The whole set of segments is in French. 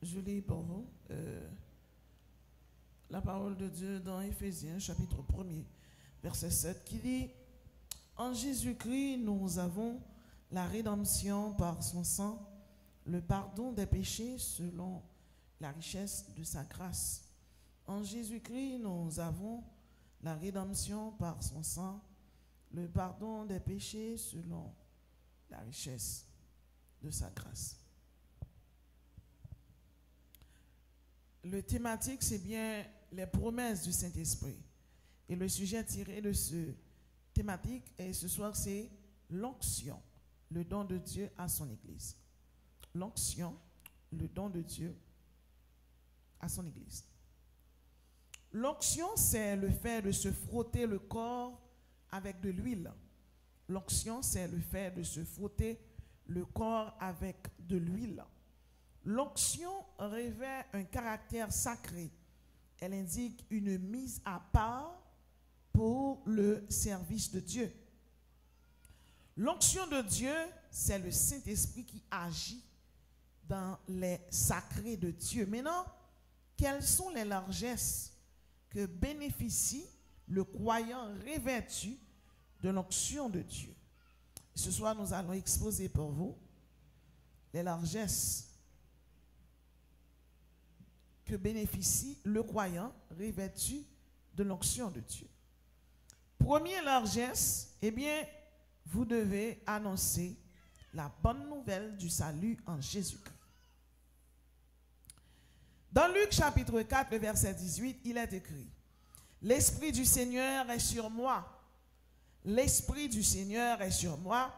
Je lis pour vous la parole de Dieu dans Éphésiens, chapitre 1er, verset 7, qui dit « En Jésus-Christ, nous avons la rédemption par son sang, le pardon des péchés selon la richesse de sa grâce. En Jésus-Christ, nous avons la rédemption par son sang, le pardon des péchés selon la richesse de sa grâce. » Le thématique, c'est bien les promesses du Saint-Esprit. Et le sujet tiré de ce thématique, et ce soir, c'est l'onction, le don de Dieu à son Église. L'onction, le don de Dieu à son Église. L'onction, c'est le fait de se frotter le corps avec de l'huile. L'onction, c'est le fait de se frotter le corps avec de l'huile. L'onction revêt un caractère sacré. Elle indique une mise à part pour le service de Dieu. L'onction de Dieu, c'est le Saint-Esprit qui agit dans les sacrés de Dieu. Maintenant, quelles sont les largesses que bénéficie le croyant revêtu de l'onction de Dieu? Ce soir, nous allons exposer pour vous les largesses que bénéficie le croyant revêtu de l'onction de Dieu. Première largesse, eh bien, vous devez annoncer la bonne nouvelle du salut en Jésus-Christ. Dans Luc chapitre 4, verset 18, il est écrit « L'Esprit du Seigneur est sur moi. L'Esprit du Seigneur est sur moi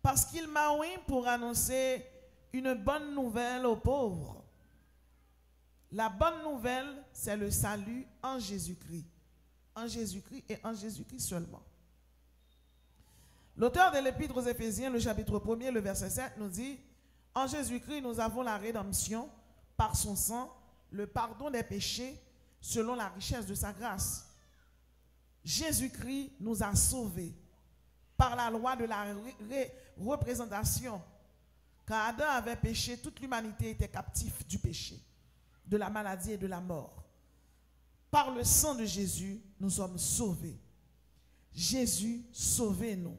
parce qu'il m'a oint pour annoncer une bonne nouvelle aux pauvres. » La bonne nouvelle, c'est le salut en Jésus-Christ. En Jésus-Christ et en Jésus-Christ seulement. L'auteur de l'Épître aux Éphésiens, le chapitre 1er, le verset 7, nous dit « En Jésus-Christ, nous avons la rédemption par son sang, le pardon des péchés selon la richesse de sa grâce. » Jésus-Christ nous a sauvés par la loi de la représentation. Quand Adam avait péché, toute l'humanité était captive du péché, de la maladie et de la mort. Par le sang de Jésus, nous sommes sauvés. Jésus, sauvez-nous.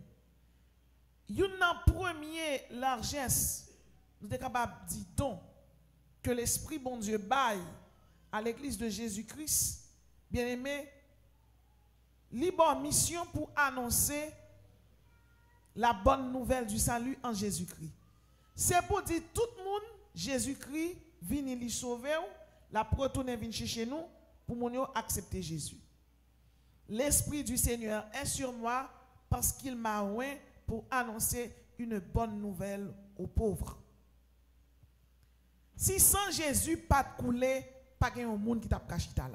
Une première largesse, nous sommes capables de dire donc que l'Esprit bon Dieu baille à l'église de Jésus-Christ, bien-aimé, libre mission pour annoncer la bonne nouvelle du salut en Jésus-Christ. C'est pour dire tout le monde, Jésus-Christ vient nous sauver, la retourner vient chercher nous pour nous accepter Jésus. L'Esprit du Seigneur est sur moi parce qu'il m'a oint pour annoncer une bonne nouvelle aux pauvres. Si sans Jésus pas de couler, pas de monde qui t'a caché là.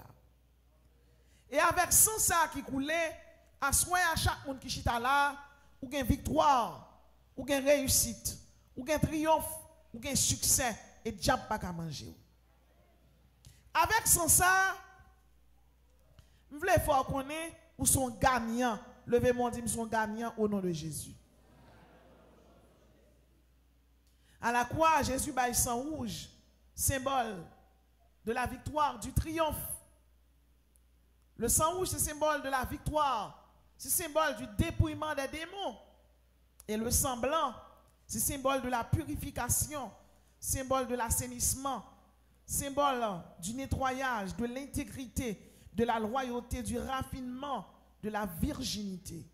Et avec sans ça qui coulait, à soin à chaque monde qui chita là, ou gain victoire, ou gain réussite, ou gain triomphe, ou gain succès et diable pas qu'à manger. Avec sans ça, vous voulez faire connaître ou sont gagnants. Levez-moi dit, nous sommes gagnants au nom de Jésus. À la croix, Jésus baille sang rouge, symbole de la victoire, du triomphe. Le sang rouge, c'est symbole de la victoire. C'est symbole du dépouillement des démons. Et le sang blanc, c'est symbole de la purification, symbole de l'assainissement, symbole du nettoyage, de l'intégrité, de la loyauté, du raffinement, de la virginité.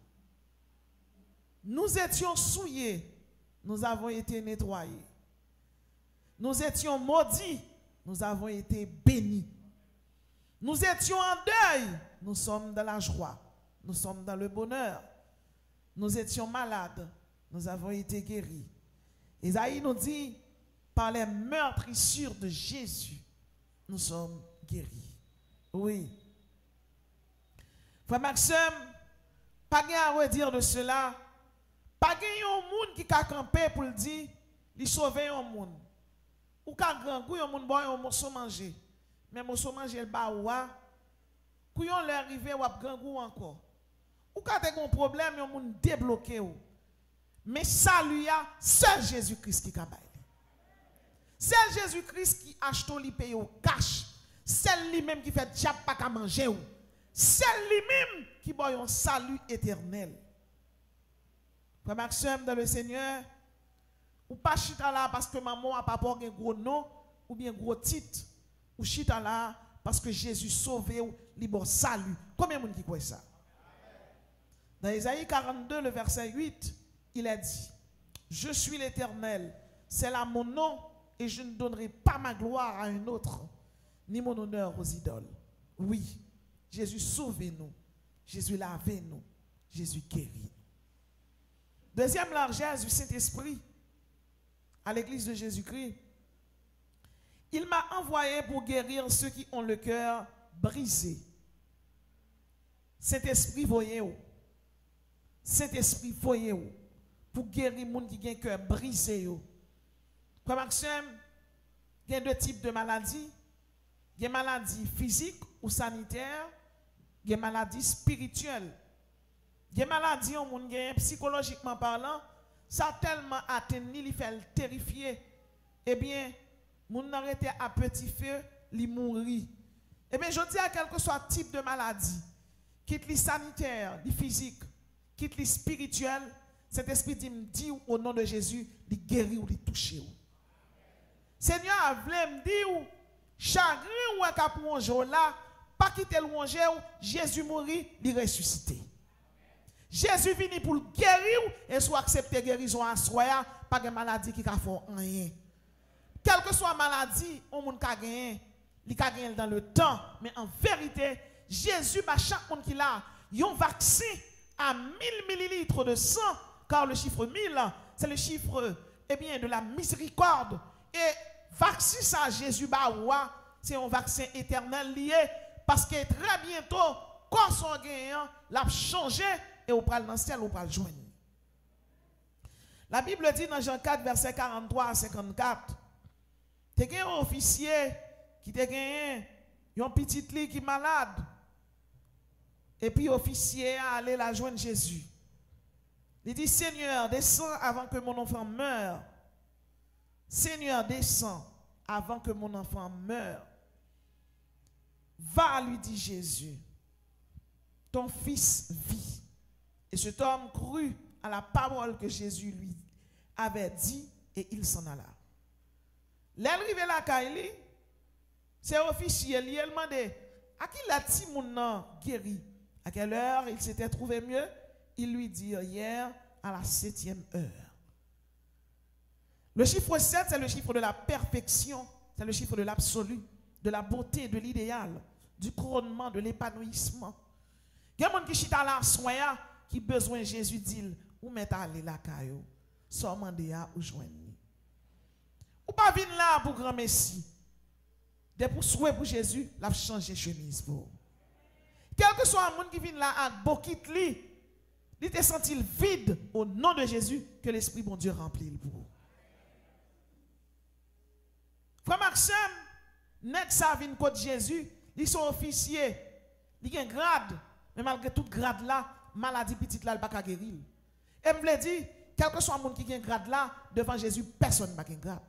Nous étions souillés, nous avons été nettoyés. Nous étions maudits, nous avons été bénis. Nous étions en deuil, nous sommes dans la joie, nous sommes dans le bonheur. Nous étions malades, nous avons été guéris. Isaïe nous dit, par les meurtrissures de Jésus, nous sommes guéris. Oui. Frère Maxime, pas à redire de cela, pas un monde qui a campé pour le dire, il sauve un monde. Ou qu'un grand goût, un monde boit un morceau manger. Mais morceau manger le bas ou couillon l'arrivé ou grand goût encore. Ou quand tu as un problème, un monde débloqué ou. Mais salut, seul Jésus-Christ qui capable. C'est Jésus-Christ qui achète li paye au cash. C'est lui-même qui fait diable pas qu'à manger. C'est lui-même qui boit un salut éternel. Frère Maxime dans le Seigneur, ou pas chita là parce que maman a pas un gros nom ou bien gros titre, ou chita là parce que Jésus sauvé ou libre salut. Combien de monde qui croit ça? Dans Isaïe 42, le verset 8, il a dit, je suis l'Éternel, c'est là mon nom et je ne donnerai pas ma gloire à un autre, ni mon honneur aux idoles. Oui, Jésus sauve-nous, Jésus lave-nous, Jésus guérit. Deuxième largesse du Saint-Esprit à l'église de Jésus-Christ. Il m'a envoyé pour guérir ceux qui ont le cœur brisé. Saint-Esprit, voyez-vous. Saint-Esprit, voyez-vous. Pour guérir les gens qui ont le cœur brisé. Comme Maxime, il y a deux types de maladies. Il y a maladies physiques ou sanitaires. Il y a maladies spirituelles. Il y a maladies psychologiquement parlant. Ça a tellement atteint, il fait le terrifier. Eh bien, mon arrêté à petit feu, il mourit. Eh bien, je dis à quel que soit le type de maladie, quitte les sanitaires, les physiques, quitte les spirituels, cet esprit dit au nom de Jésus, il guérit ou il touche. Seigneur a voulu me dire, chagrin ou un cap là, pas quitter le manger, Jésus mourit, il ressuscité. Jésus vient pour le guérir et soit accepter guérison à soi, pas de maladie qui a fait rien. Quelle que soit la maladie, on peut gagner, il peut gagner dans le temps, mais en vérité, Jésus, chaque monde qui a un vaccin à 1000 millilitres de sang, car le chiffre 1000, c'est le chiffre de la miséricorde. Et vaccin ça, Jésus, c'est un vaccin éternel lié, parce que très bientôt, quand son gagnant, l'a changé, et on parle dans le ciel, on parle joindre. La Bible dit dans Jean 4, verset 43 à 54, tu as un officier qui t'a gagné, un petit lit qui est malade. Et puis l'officier a allé la joindre Jésus. Il dit, Seigneur, descends avant que mon enfant meure. Seigneur, descends avant que mon enfant meure. Va, lui dit Jésus, ton fils vit. Et cet homme crut à la parole que Jésus lui avait dit et il s'en alla. L'arrivée la Kaili, c'est officiel, il a demandé à qui la Timoun guéri, à quelle heure il s'était trouvé mieux. Il lui dit hier à la 7e heure. Le chiffre 7, c'est le chiffre de la perfection, c'est le chiffre de l'absolu, de la beauté, de l'idéal, du couronnement, de l'épanouissement. Il y a des gens qui chita là, soya, qui besoin Jésus dit, ou met à aller la caillou, soit mandé à ou joindre. Ou pas venir là pour grand Messie. Dès pour souhait pour Jésus, l'a changer chemise pour. Quel que soit un monde qui vient là à bokit li, il te senti vide au nom de Jésus que l'esprit bon Dieu remplit pour. Frère Maxime, net ça vient contre Jésus, ils sont officiers, ils ont un grade, mais malgré tout grade là, maladie petite là, il pas guérir. Et me dit, quel que soit un monde qui a un grade là, devant Jésus, personne n'a un grade.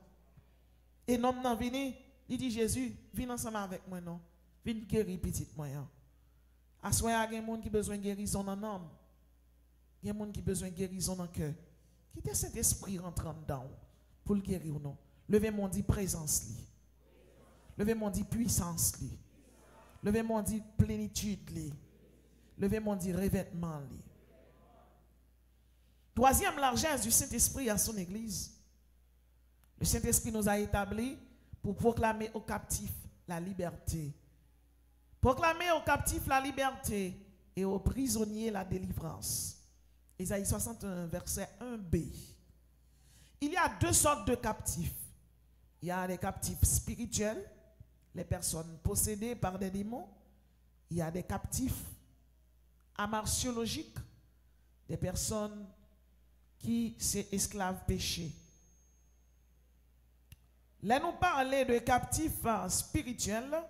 Et non, non, vini, il dit Jésus, viens ensemble avec moi, non. Viens guérir petite moyen. À soi, il y a des gens qui ont besoin de guérison dans l'âme. Il y a des gens qui ont besoin de guérison dans le cœur. Qui est cet esprit rentrant dedans pour le guérir ou non? Levez-moi dit présence li. Levez-moi dit puissance li. Levez-moi dit plénitude li. Levez-moi dit revêtement li. Troisième largesse du Saint-Esprit à son église. Le Saint-Esprit nous a établis pour proclamer aux captifs la liberté. Proclamer aux captifs la liberté et aux prisonniers la délivrance. Ésaïe 61, verset 1b. Il y a deux sortes de captifs. Il y a les captifs spirituels, les personnes possédées par des démons. Il y a des captifs amartiologiques, des personnes qui sont esclaves péchés. Là, nous parlons de captifs spirituels,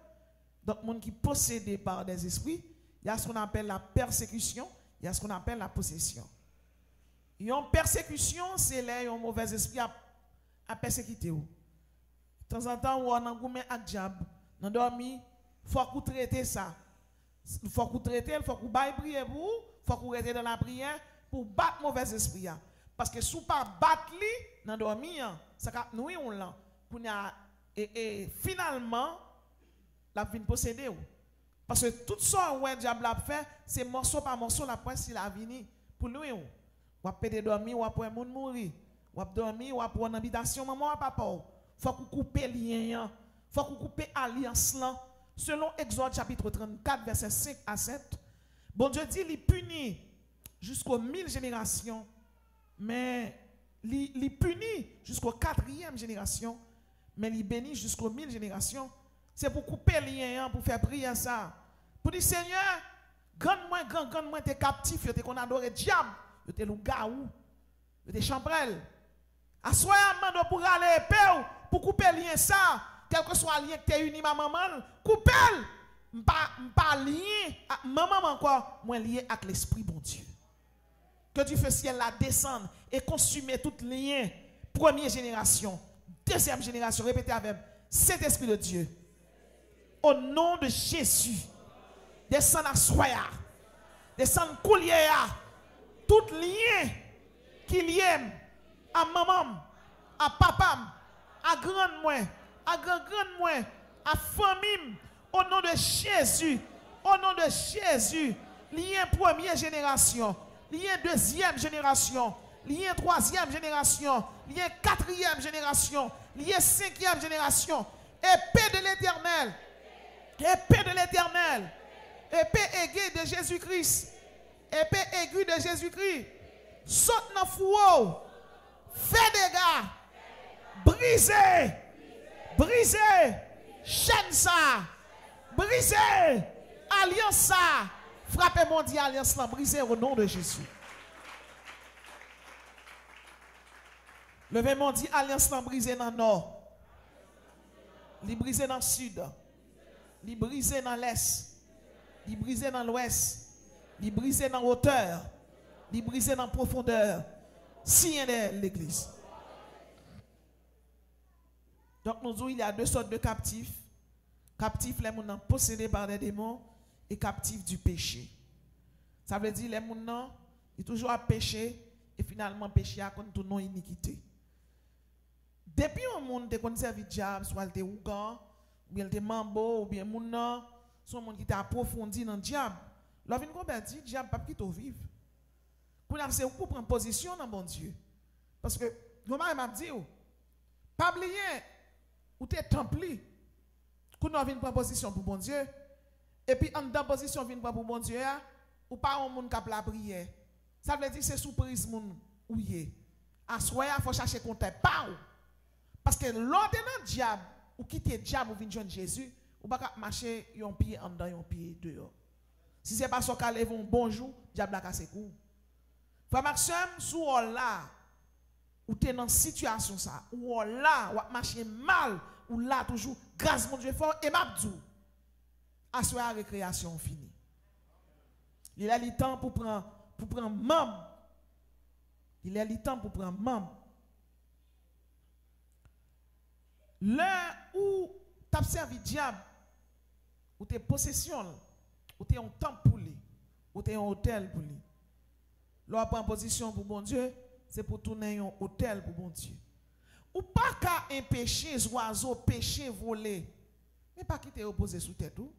donc, monde qui possédé par des esprits. Il y a ce qu'on appelle la persécution, il y a ce qu'on appelle la possession. Une persécution, c'est là un mauvais esprit à persécuter. De temps en temps, on a goumé avec diable. Dans dormi, faut qu'on traite ça. Faut qu'on traite, il faut qu'on baille prier pour, faut qu'on reste dans la prière pour battre mauvais esprit. Parce que si pas battre li dans dormi, ça cap nous on là. Et finalement, la vient posséder. Parce que tout ça que le diable a fait, c'est morceau par morceau la presse il a venu pour nous. On va péter dormir, on va pour un monde mourir. On va dormir, on va pour une habitation maman papa. Faut qu'on coupe lien, faut qu'on coupe alliance là. Selon Exode chapitre 34 verset 5 à 7, bon Dieu dit il punit jusqu'aux 1000 générations, mais il punit jusqu'aux 4e génération, mais il bénit jusqu'aux 1000 générations. C'est pour couper lien, pour faire prier ça. Pour dire Seigneur, grand-moi, t'es captif, t'es qu'on adore le diable, t'es loup-garou, t'es chambrel. Assoyez-moi pour aller pour couper lien ça, quel que soit le lien que tu es uni ma maman, coupez-le. Pas lié à maman encore, moi lié avec l'esprit bon Dieu. Que Dieu fait ciel la descendre et consumer tout lien. Première génération, deuxième génération, répétez avec cet esprit de Dieu. Au nom de Jésus, descend à soya, descend coulier, tout lien qui lie à maman, à papa, à grand moi, à grand moi, à famille, au nom de Jésus, au nom de Jésus, lien première génération, lien deuxième génération, lien troisième génération, lien quatrième génération, lien cinquième génération, épée de l'Éternel, épée de l'Éternel, épée aiguë de Jésus-Christ, épée aiguë de Jésus-Christ, saute dans le four, fait dégâts, brisez, brisez, chaîne ça, brisez, alliance ça, frappez mondial, alliance là, brisez au nom de Jésus. Levez mon dit alliance là, brisez dans le nord, li brisez dans le sud, li brisez dans l'est, li brisez dans l'ouest, li brisez dans la hauteur, li brisez dans la profondeur. Signe de l'église. Donc nous disons il y a deux sortes de captifs. Captifs les gens possédés par des démons et captifs du péché. Ça veut dire les gens ils toujours à pécher et finalement péché à contre non iniquité. Depuis un monde qui servi diable, soit il était ougan, ou bien il était mambo, ou bien moun son monde qui était approfondi dans le diable. Lorsqu'on vient convertir, le diable pas qui te vivre. Pour c'est pour prendre position dans bon Dieu. Parce que comment m'a dit pas oublier ou t'es templi. Quand on vient prendre position pour bon Dieu et puis en dans position vient pour bon Dieu ou pas un monde qui la prière. Ça veut dire c'est surprise moun ou yé. À soya faut chercher contact pas parce que l'autre dans diable ou quitter diable ou venir joindre Jésus ou pas marcher un pied en dedans un pied dehors. Si c'est pas son cas lever un bonjour, diable la casse cou. Frère Maxime, sous là, ou tu es dans une situation ça, ou là, ou marcher mal, ou là toujours, grâce mon Dieu fort, et m'abdou. À ce la récréation finie. Il a le temps pour prendre membre. Il a le temps pour prendre membre. Là où tu as servi diable, ou tu es possession, ou tu es un temple pour lui, ou tu es un hôtel pour lui. L'on prend position pour bon Dieu, c'est pour tourner un hôtel pour bon Dieu. Ou pas qu'à un péché, oiseau, péché, voler, mais pas quitter opposé sous tête tout.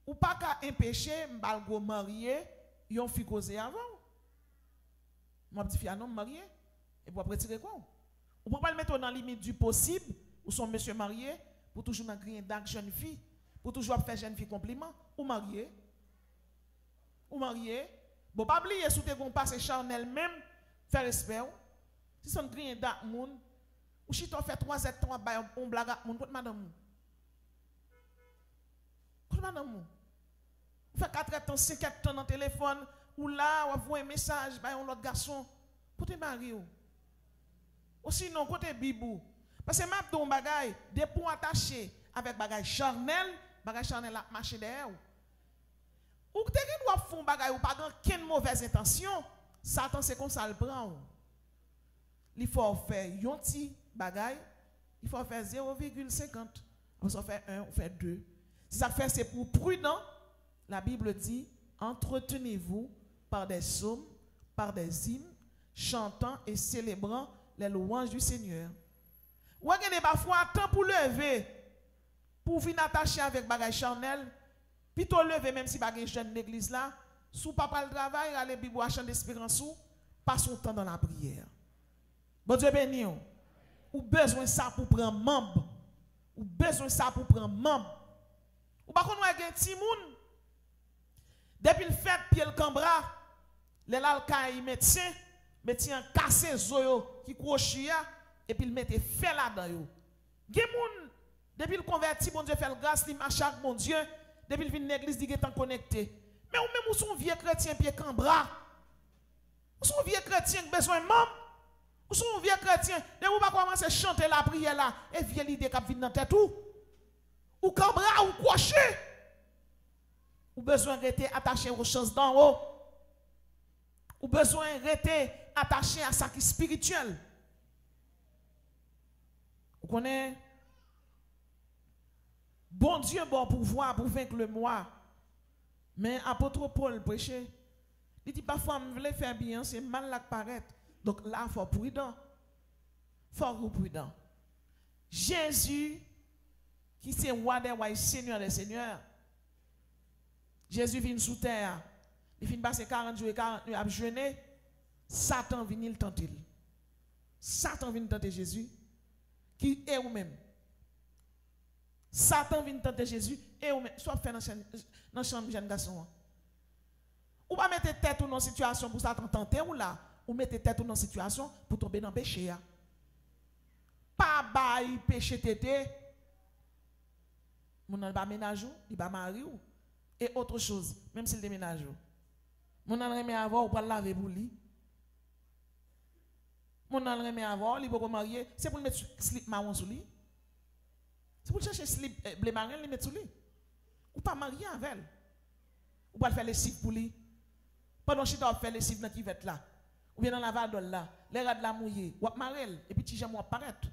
Ou pas qu'à un péché, m'balgo marié, yon fi causer avant. Moi petit fille non marié, et pour après tirer quoi? Ou peut pas le mettre dans la limite du possible, ou son monsieur marié, pour toujours dans grien d'acte jeune fille, pour toujours faire jeune fille compliment, ou marié. Ou marié, bon pas oublier sous tes gon passer charnel même faire respect. Si son grien dak moun ou si tu fait 3 ans ton ba on blague moun contre madame. Contre madame. Ou fait 4 ans 5 ans dans téléphone ou là ou envoyer un message ba un autre garçon pour te marier. Ou sinon côté bibou parce que m'a don bagay des points attachés avec bagay charnel la marcher derrière. Ou que tu dois faire un bagay ou pas aucune mauvaise intention, Satan c'est comme ça le prend. Il faut faire yon ti bagaille, il faut faire 0,50. On s'en fait 1, on fait 2. Si ça fait, c'est pour prudent. La Bible dit, entretenez-vous par des psaumes, par des hymnes, chantant et célébrant les louanges du Seigneur. Ou avez parfois temps pour lever, pour venir attacher avec bagage charnel, plutôt lever même si bagage jeune l'église là, sous papa le travail, aller Bible à chant d'espérance ou passe son temps dans la prière. Bon Dieu béni. Ou besoin ça pour prendre membre. Ou besoin ça pour prendre membre. Ou pas qu'on a un petit monde. Depuis le fait pied le cambra, les lalcaï médecin, médecin cassé zoyo qui crochia et puis il mette fait là-dedans yo. Gen moun depuis le converti bon Dieu fait le grâce li marche avec mon Dieu, depuis il vient l'église dit est connecté. Mais ou même ou son vieux chrétien pied cambra. Ou son vieux chrétien besoin membre. Ou son vieux chrétien, de vous pas commencer à chanter la prière là et vieille l'idée qui vient dans tête ou cambra ou croché. Ou besoin de rester attaché aux choses d'en haut. Ou besoin de rester attaché à ça qui est spirituel. Vous connaissez? Bon Dieu, bon pouvoir pour vaincre le moi. Mais apôtre Paul prêchait. Il dit parfois, je voulais faire bien, c'est mal là que paraître. Donc là, il faut prudent. Il faut prudent. Jésus, qui c'est roi des rois, Seigneur des seigneurs. Jésus vient sous terre. Il finit passer 40 jours et 40 nuits à jeûner. Satan vient le tenter. Satan vient tenter Jésus. Qui est ou-même. Satan vient tenter Jésus et ou-même. Soit fait dans la chambre jeune garçon. Ou pas mettre tête ou dans situation pour Satan tenter ou là. Ou mettre tête ou dans situation pour tomber dans le péché. Pas bail péché tété. Mon n'a pas ménage, il va marier ou. Et autre chose, même s'il déménage. Mon n'a remet avoir ou pas laver pour lui. Mon n'a remet avoir, il peut marier, c'est pour mettre slip marron sur lui. C'est pour chercher slip bleu marron, il mettre sur lui. Ou pas marier avec elle. Ou pas faire les sites pour lui. Pendant que tu as fait les sites dans qui va être là. Ou bien dans la vadole là, les rats de la mouillée, ou marel, et puis tu j'aime apparaître.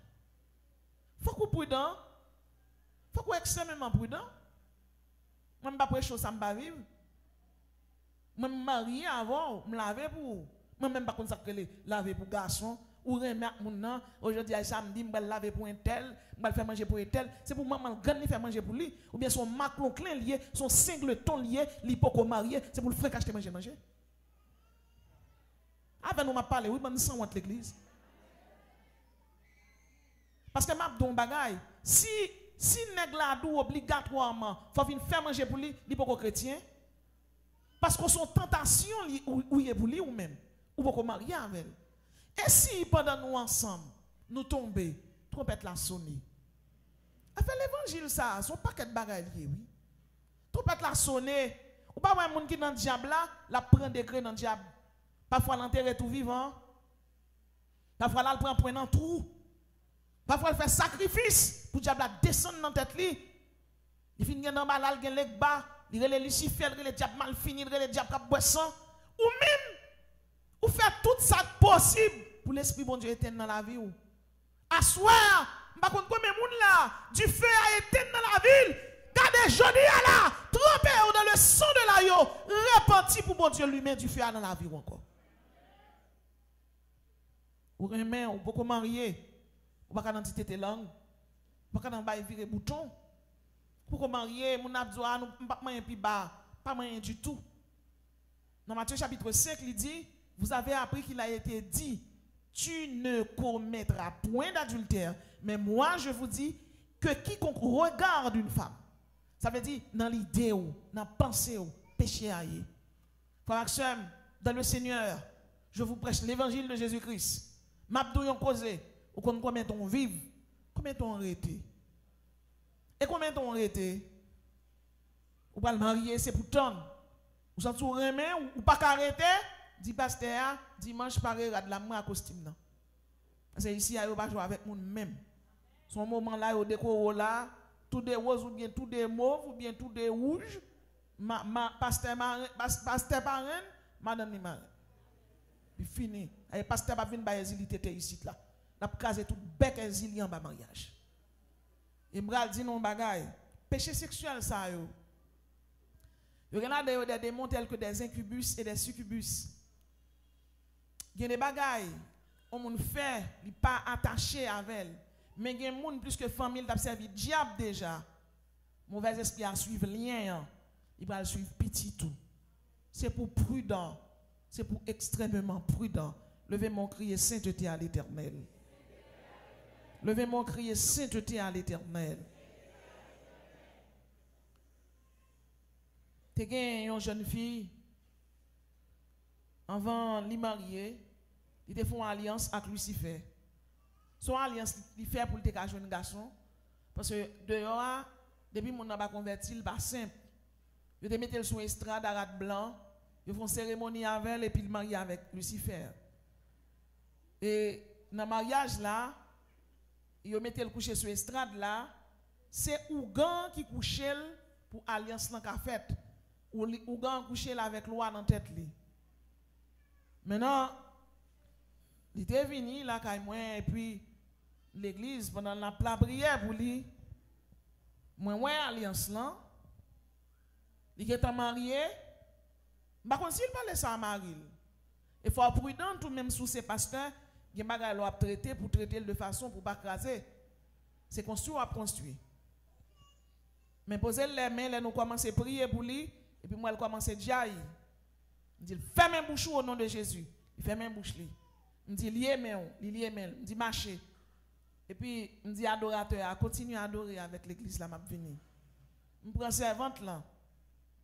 Faut qu'on prudent. Faut qu'on extrêmement prudent. Moi, je ne vais pas prêcher ça, je ne vais pas vivre. Moi, je me marie avant, je me lave pour. Moi, même pas consacrer laver pour garçon. Ou remettre mon nom. Aujourd'hui, samedi, je vais laver pour un tel. Je vais faire manger pour un tel. C'est pour maman grande faire manger pour lui. Ou bien son macron clin lié, son singleton lié, l'hypoco marié. C'est pour le frère qui acheter manger. Avant nous m'a parlé, oui, mais nous sommes entre l'église. Parce que m'a don bagay, si nèg la dou obligatoirement faut venir faire manger pour lui, li pas chrétien. Parce que son tentation ou est pour lui ou même ou pas marier avec elle. Et si pendant nous ensemble, nous tomber, trompette la sonner. Avec l'évangile ça, son paquet de bagaille oui. Trompette la sonner, ou pas un monde qui dans le diable là, la prend degré dans le diable. Parfois l'enterrer tout vivant. Parfois là, elle prend point dans tout. Parfois elle fait sacrifice pour diable descendre dans tête li. Il finit dans malal gen leg bas, il relè Lucifer, il relè diable mal fini, il relè diable cap boisson ou même ou faire tout ça possible pour l'esprit bon Dieu éteindre dans la vie ou. Assoir, m'pa konn combien moun là, du feu a éteindre dans la ville. Gardez jodi là, trempé dans le sang de l'agneau, repenti pour bon Dieu lui-même du feu dans la vie encore. Ou remet ou beaucoup marié, ou pas dans tête langue, pas dans bail virer bouton. Pour marier, mon abdoua nous pas moyen pi bas, pas moyen du tout. Dans Matthieu chapitre 5, il dit, vous avez appris qu'il a été dit, tu ne commettras point d'adultère, mais moi je vous dis que quiconque regarde une femme, ça veut dire dans l'idée ou dans la pensée ou péché à y. Frère Axel, dans le Seigneur, je vous prêche l'évangile de Jésus-Christ. M'abdou yon causé, ou combien on vive, combien on arrêté. Et combien on arrêté? Ou pas le marier, c'est pour ton. Ou s'en tout remet, ou pas arrêter, dit pasteur, dimanche pareil, de la main à costume. Non. Parce que ici, il n'y a pas jouer avec moi même. Son moment là, il décore là, tout des roses, ou bien tout des mauves, ou bien tout des rouges. Pasteur parrain, madame ni marraine. Puis fini. Et pasteur pas venir bailler il était ici là. n'a crasé tout bec et zili en bas mariage. Et m'bral dit non bagay, péché sexuel ça yo. Yo gen des démons tels que des incubus et des succubus. Il y a des bagay, on moun fait, il pas attaché avec elle. Mais il y a des gens plus que famille qui servi diable déjà. Mauvais esprit à suivre lien, il va le suivre petit tout. C'est pour prudent, c'est pour extrêmement prudent. Levez mon cri sainteté à l'Éternel. Levez mon cri sainteté à l'Éternel. Tu as une jeune fille, avant de la marier, il te fait une alliance avec Lucifer. Son alliance, il fait pour te cacher un garçon. Parce que dehors, depuis mon n'a pas converti, il pas simple. Il te mettre sur estrade à rat blanc, ils font cérémonie avec elle et puis il marie avec Lucifer. Et dans le mariage là, ils mettent le coucher sur estrade là, c'est Ougan qui couche pour alliance dans qu'a fait. Ougan couche avec loi dans tête li. Maintenant, il était venu là quand moi et puis l'église pendant la prière pour lui. Moi alliance là. Il est marié. Par contre s'il parle ça à Marie. Il faut être prudent tout même sous ses pasteurs, il y a des choses traiter pour traiter de façon pour pas craser. C'est construit ou à construire. Mais poser les mains, nous commençons à prier pour lui et puis moi elle commence à dire il dit ferme un bouche au nom de Jésus. Il ferme un bouche lui. Il dit lié main, il dit marcher. Et puis il dit adorateur, continue à adorer avec l'église là m'a venir. Je prends servante là.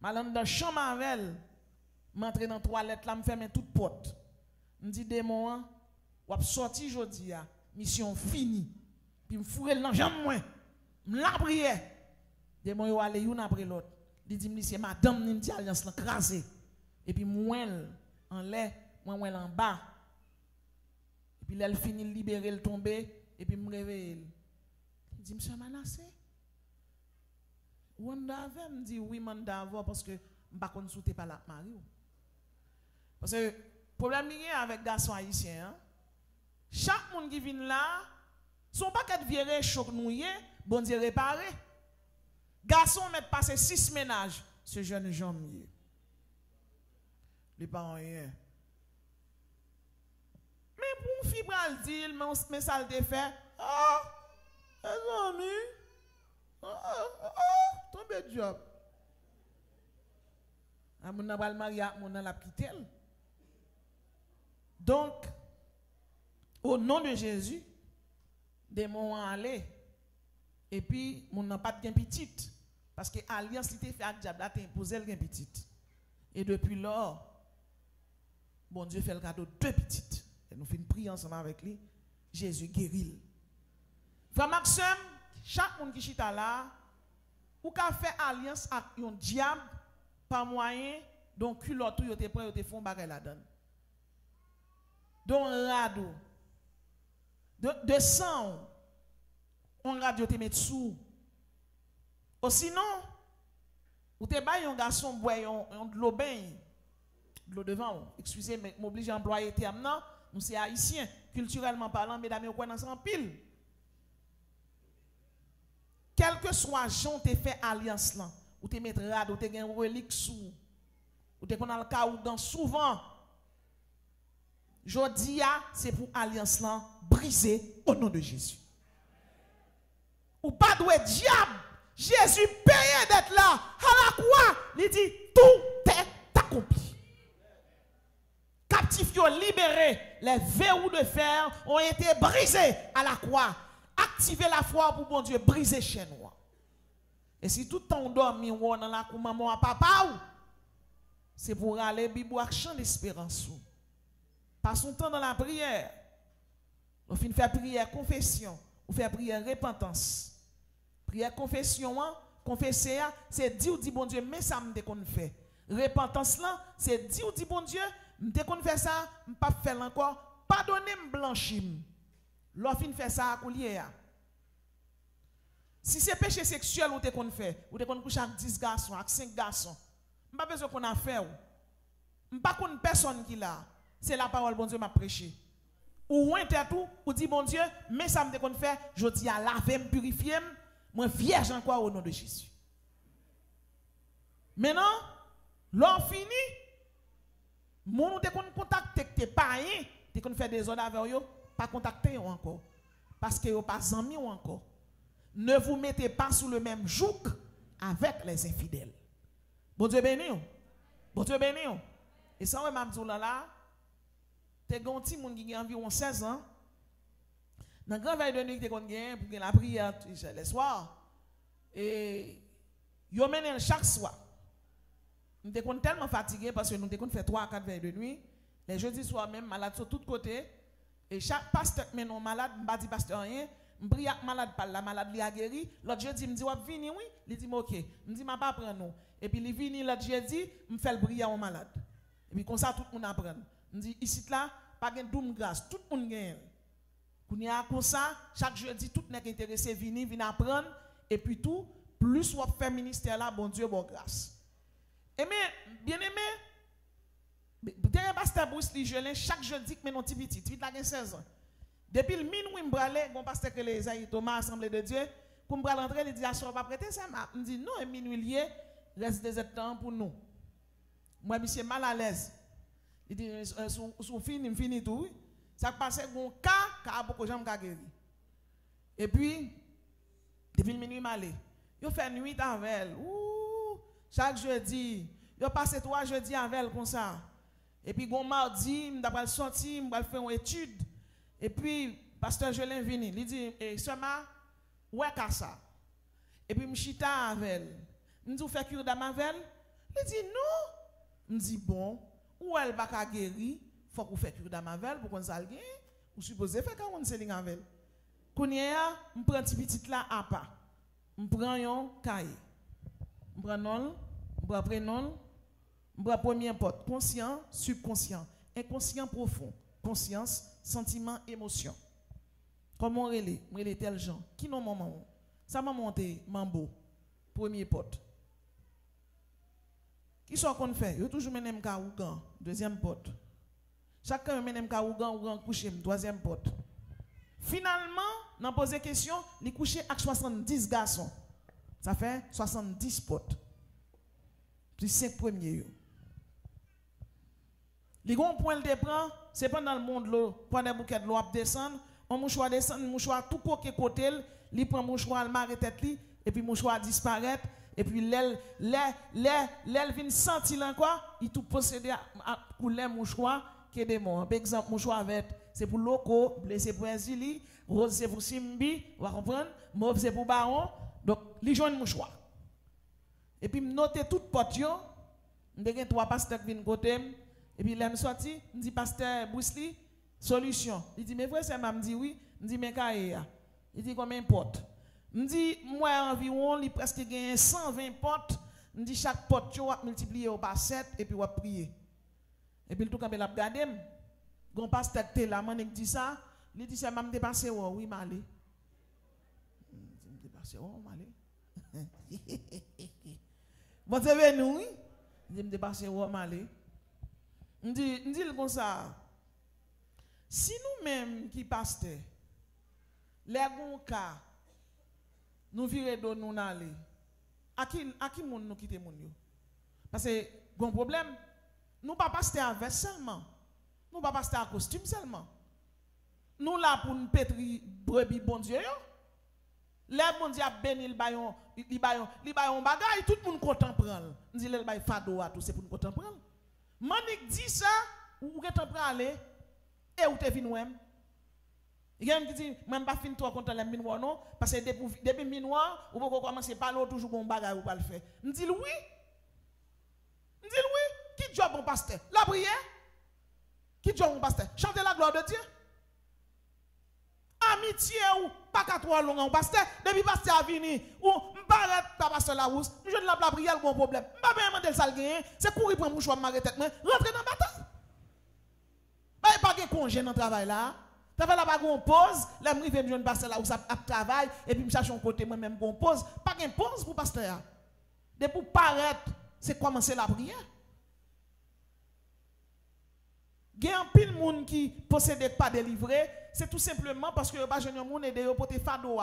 M'allons dans chambre avec elle. M'entrer dans toilette là, me fermer toute porte. Me dit démon, ou sorti jodi a, mission finie. Puis me fourrer dans jambe moi. Me la prière. Démon yo aller une après l'autre. Il dit c'est madame ni me dit alliance là crasé. Et puis moi en l'air, moi en bas. Et puis elle finit libérer le tomber et puis me réveille. Il dit monsieur menacé. Wanda me dit oui manda parce que m'pa konn souté par la mari. Parce que le problème avec les garçons haïtiens, chaque monde qui vient là, son paquet de virer choc nouillé, bon Dieu réparé. Garçon met passer 6 ménages, ce jeune janvier. Les parents rien. Mais pour fibral dire, mais ça le fait. Ah, les amis, tombé job. A mon n'a pas le mariage, mon n'a la quitté. Donc, au nom de Jésus, des mots aller. Et puis, mon n'a pas de petite. Parce que l'alliance qui fait avec diable, tu imposé le petite. Et depuis lors, bon Dieu fait le cadeau de 2 petites. Et nous faisons une prière ensemble avec lui. Jésus guérit. Frère Maxime, chaque monde qui chita là, ou qu'a fait alliance avec un diable, par moyen, donc culotte, vous êtes prêt, vous êtes fait bagay la donne. Donc radeau, de sang, on radio te met sous. Ou sinon, ou te baille un garçon boire de l'eau bain, de l'eau devant. Excusez, mais m'oblige à employer terme non, nous c'est haïtien, culturellement parlant, mesdames et messieurs, dans en pile. Quel que soit Jean te fait alliance là, ou te mettre rad, ou te gen relique sous, ou te connait le cas ou dans souvent. Jodi a, c'est pour alliance là briser au nom de Jésus. Ou pas doué diable, Jésus payé d'être là, à la croix, il dit tout est accompli. Captifs libérés, les verrous de fer ont été brisés à la croix. Activez la foi pour bon Dieu briser chez nous. Et si tout le temps on dort dans la cour maman à papa, c'est pour aller Bible avec chant d'espérance. Passons temps dans la prière. On finit faire prière confession, on fait prière repentance. Prière confession, confesser, c'est dire ou dit bon Dieu, mais ça me qu'on fait. Repentance là, c'est dire ou dit bon Dieu, me qu'on fait ça, me pas faire encore, pardonnez-moi blanchim. L'offre fait ça à coulier. Si c'est péché sexuel ou te qu'on fait, ou te qu'on couche avec 10 garçons, avec 5 garçons, je pas besoin qu'on a fait. Je pas qu'on personne qui là. C'est la parole bon Dieu m'a prêché. ou un tout, ou dit bon Dieu, mais ça me qu'on fait, je dis à laver, me purifier, moi vierge encore au nom de Jésus. Maintenant, l'on fini, mon te qu'on contacte tes parents, te qu'on fait des ordres avec eux, pas contacter encore. Parce que vous pas amis encore. Ne vous mettez pas sous le même joug avec les infidèles. Bon Dieu béni. Bon Dieu béni. Et ça, on m'a dit là, t'es un petit monde qui a environ 16 ans. Dans le grand veille de nuit, t'es qu'on gagne pour la prière les soirs. Et yo mène chaque soir. Nous sommes tellement fatigués parce que nous avons fait 3 à 4 veilles de nuit. Les jeudis soirs même, malades sur tous côtés. Et chaque pasteur qui est malade, je ne dis pas pasteur rien. Je prie malade par la malade li a guéri. L'autre jeudi, me dit, « Vini, oui. » Il dit, « Ok. » Je dis, « Je pas prendre nous. » Et puis, il vini l'autre jeudi, je fais le prier en malade. Et puis, comme ça, tout le monde apprend. Je dis, ici, là, pas de doum grâce. Tout le monde gagne. Comme ça, chaque jeudi, tout le monde est intéressé, vini apprendre. Et puis, tout, plus on fait ministère là, bon Dieu, bon grâce. Et mais, bien aimé, derrière pasteur Bruce Lee, je l'ai chaque jeudi que mes petits petits, il a 16 ans. Depuis le minuit, je me bralais, mon pasteur que les Aïe Thomas, Assemblée de Dieu, pour me braler entrer, il dit, ah, ça va pas prêter ça. Je me dis, non, un minuit lié, reste des temps pour nous. Moi, je suis mal à l'aise. Il dit, sous fini tout. Ça passe un cas, car beaucoup de gens ont guéri. Et puis, depuis le minuit, je suis allé. Je fais nuit avec elle. Chaque jeudi, je passe 3 jeudis avec elle comme ça. Et puis, un mardi, je vais sortir, je vais faire une étude. Et puis, pasteur Jolin vini, il dit, seulement, ouais, qu'à ça. Et puis, je suis avec elle. Je dis, vous faites cure d'âme avec elle? Il dit, non. Je dis, bon, ou elle va guérir, il faut que vous fassiez cure d'âme avec elle pour qu'on s'en gagne. Vous supposez faire 40 séling avec elle. Quand je prends un petit petit là à part. Je prends un cahier. Je prends non, je prends prénom, je prends premier porte. Conscient, subconscient, inconscient profond. Conscience, sentiment, émotion. Comment on relève tel gens? Qui non maman? Ça m'a monté, mambo. Premier porte. Qui sont qu'on fait? Yo toujours menem ka ougan, deuxième porte. Chacun menem ka ougan couché, troisième porte. Finalement, n'a posé question, li couché avec 70 garçons. Ça fait 70 portes. Plus 5 premiers. Les grands points de prend, c'est pas dans le monde l'eau, prend des bouquets de l'eau à descendre, on mouchoir descend, mouchoir tout côté, li prend mouchoir le marre tête li et puis mouchoir disparaît et puis l'aile vient sentir encore, il tout possédé à couler mouchoir qui est des morts. Par exemple, mouchoir vert, c'est pour loco, bleu c'est pour Azili, rose c'est pour Simbi, vous comprendre, mauve c'est pour Baron. Donc, les jeunes mouchoirs. Et puis, notez toute porte, yo. M'dégé 3 pasteurs qui viennent côté. Et puis, là, me sorti, me dit, pasteur Bruce Lee, solution. Il dit, mais frère, c'est m'a dit oui. Me dit, mais qu'est-ce il dit, combien de portes? Me dit, moi, environ, il presque gagne 120 portes. Me dit, chaque porte, tu vas multiplier par 7 et puis, on va prier. Et puis, le tout, quand il a regardé, mon pasteur était là, il dit ça. Il dit, c'est m'a dépassé, oui, m'allez. Oh, malé. Bon, c'est venu, oui. Je me dépasse, oh, malé. Je dis comme ça. Si nous-mêmes qui pasteur, les bons cas, nous virons de nous aller, à qui nous quitter mon yo? Parce que, bon problème, nous pas pasteur avec seulement. Nous pas pasteur à costume seulement. Nous là pour nous pétrir brebis, bon Dieu, yo. Les bon Dieu a béni le baillon bagay, tout le monde content prendre. On dit le bail fado à tout c'est pour nous content prendre. Manik dit ça ou content prendre aller et ou te vinn ouem. Il y a qui dit même pas fin toi content les minois non parce que depuis minois ou pas commencer parler toujours bon bagay ou pas le faire. On dit oui. On dit oui, qui job bon pasteur? La prière. Qui job bon pasteur? Chanter la gloire de Dieu. Amitié ou pas qu'à toi long en pasteur depuis pasteur a venu ou m'arrête pas pasteur la rousse je ne la prière bon problème pas bien demander ça gagner c'est courir prendre mouchoir m'arrêter tête rentrer dans bataille pas de congé dans travail là travail là pas gon pause là me rive jeune pasteur là où ça travail et puis me cherche un côté moi même gon pause pas de pause pour pasteur de pour paraître c'est commencer la prière Il y a un pile monde qui possède pas délivré, c'est tout simplement parce que pas jeune monde aider pour te fado.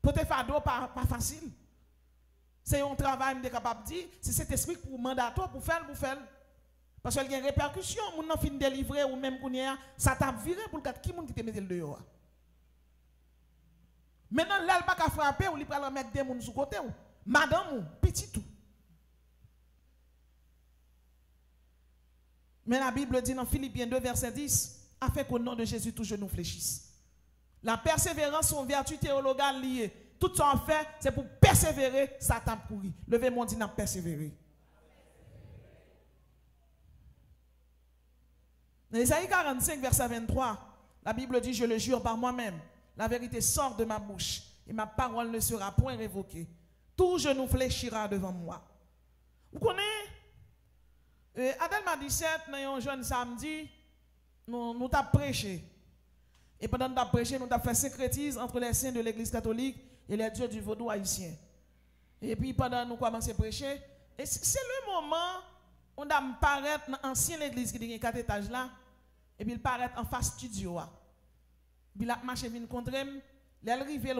Pour te fado pas facile. C'est un travail de capable dire, c'est cet esprit pour mandatoire pour faire. Parce qu'il y a une répercussion, moun nan fin délivrer ou même kounya, ça t'a viré pour le cas qui moun qui te mette le dehors. Maintenant là il pas ka frapper ou il pas mettre des moun sous côté ou madame ou petit tout. Mais la Bible dit dans Philippiens 2 verset 10, afin qu'au nom de Jésus tous genoux fléchissent. La persévérance sont vertu théologale liée. Tout ça en fait, c'est pour persévérer, Satan pourri. Levez mon dit n'a persévérer. Dans Isaïe 45 verset 23, la Bible dit, je le jure par moi-même, la vérité sort de ma bouche et ma parole ne sera point révoquée. Tout genou fléchira devant moi. Vous connaissez? Adelma 17, dans un jeune samedi, nous t'avons prêché. Et pendant que nous avons prêché, nous avons fait syncrétisme entre les saints de l'église catholique et les dieux du vaudou haïtien. Et puis pendant que nous commençons à prêcher, et c'est le moment où on a paraître dans l'ancienne église qui a 4 étages là, et puis il paraît en face studio. Puis il a marché contre moi, il est arrivé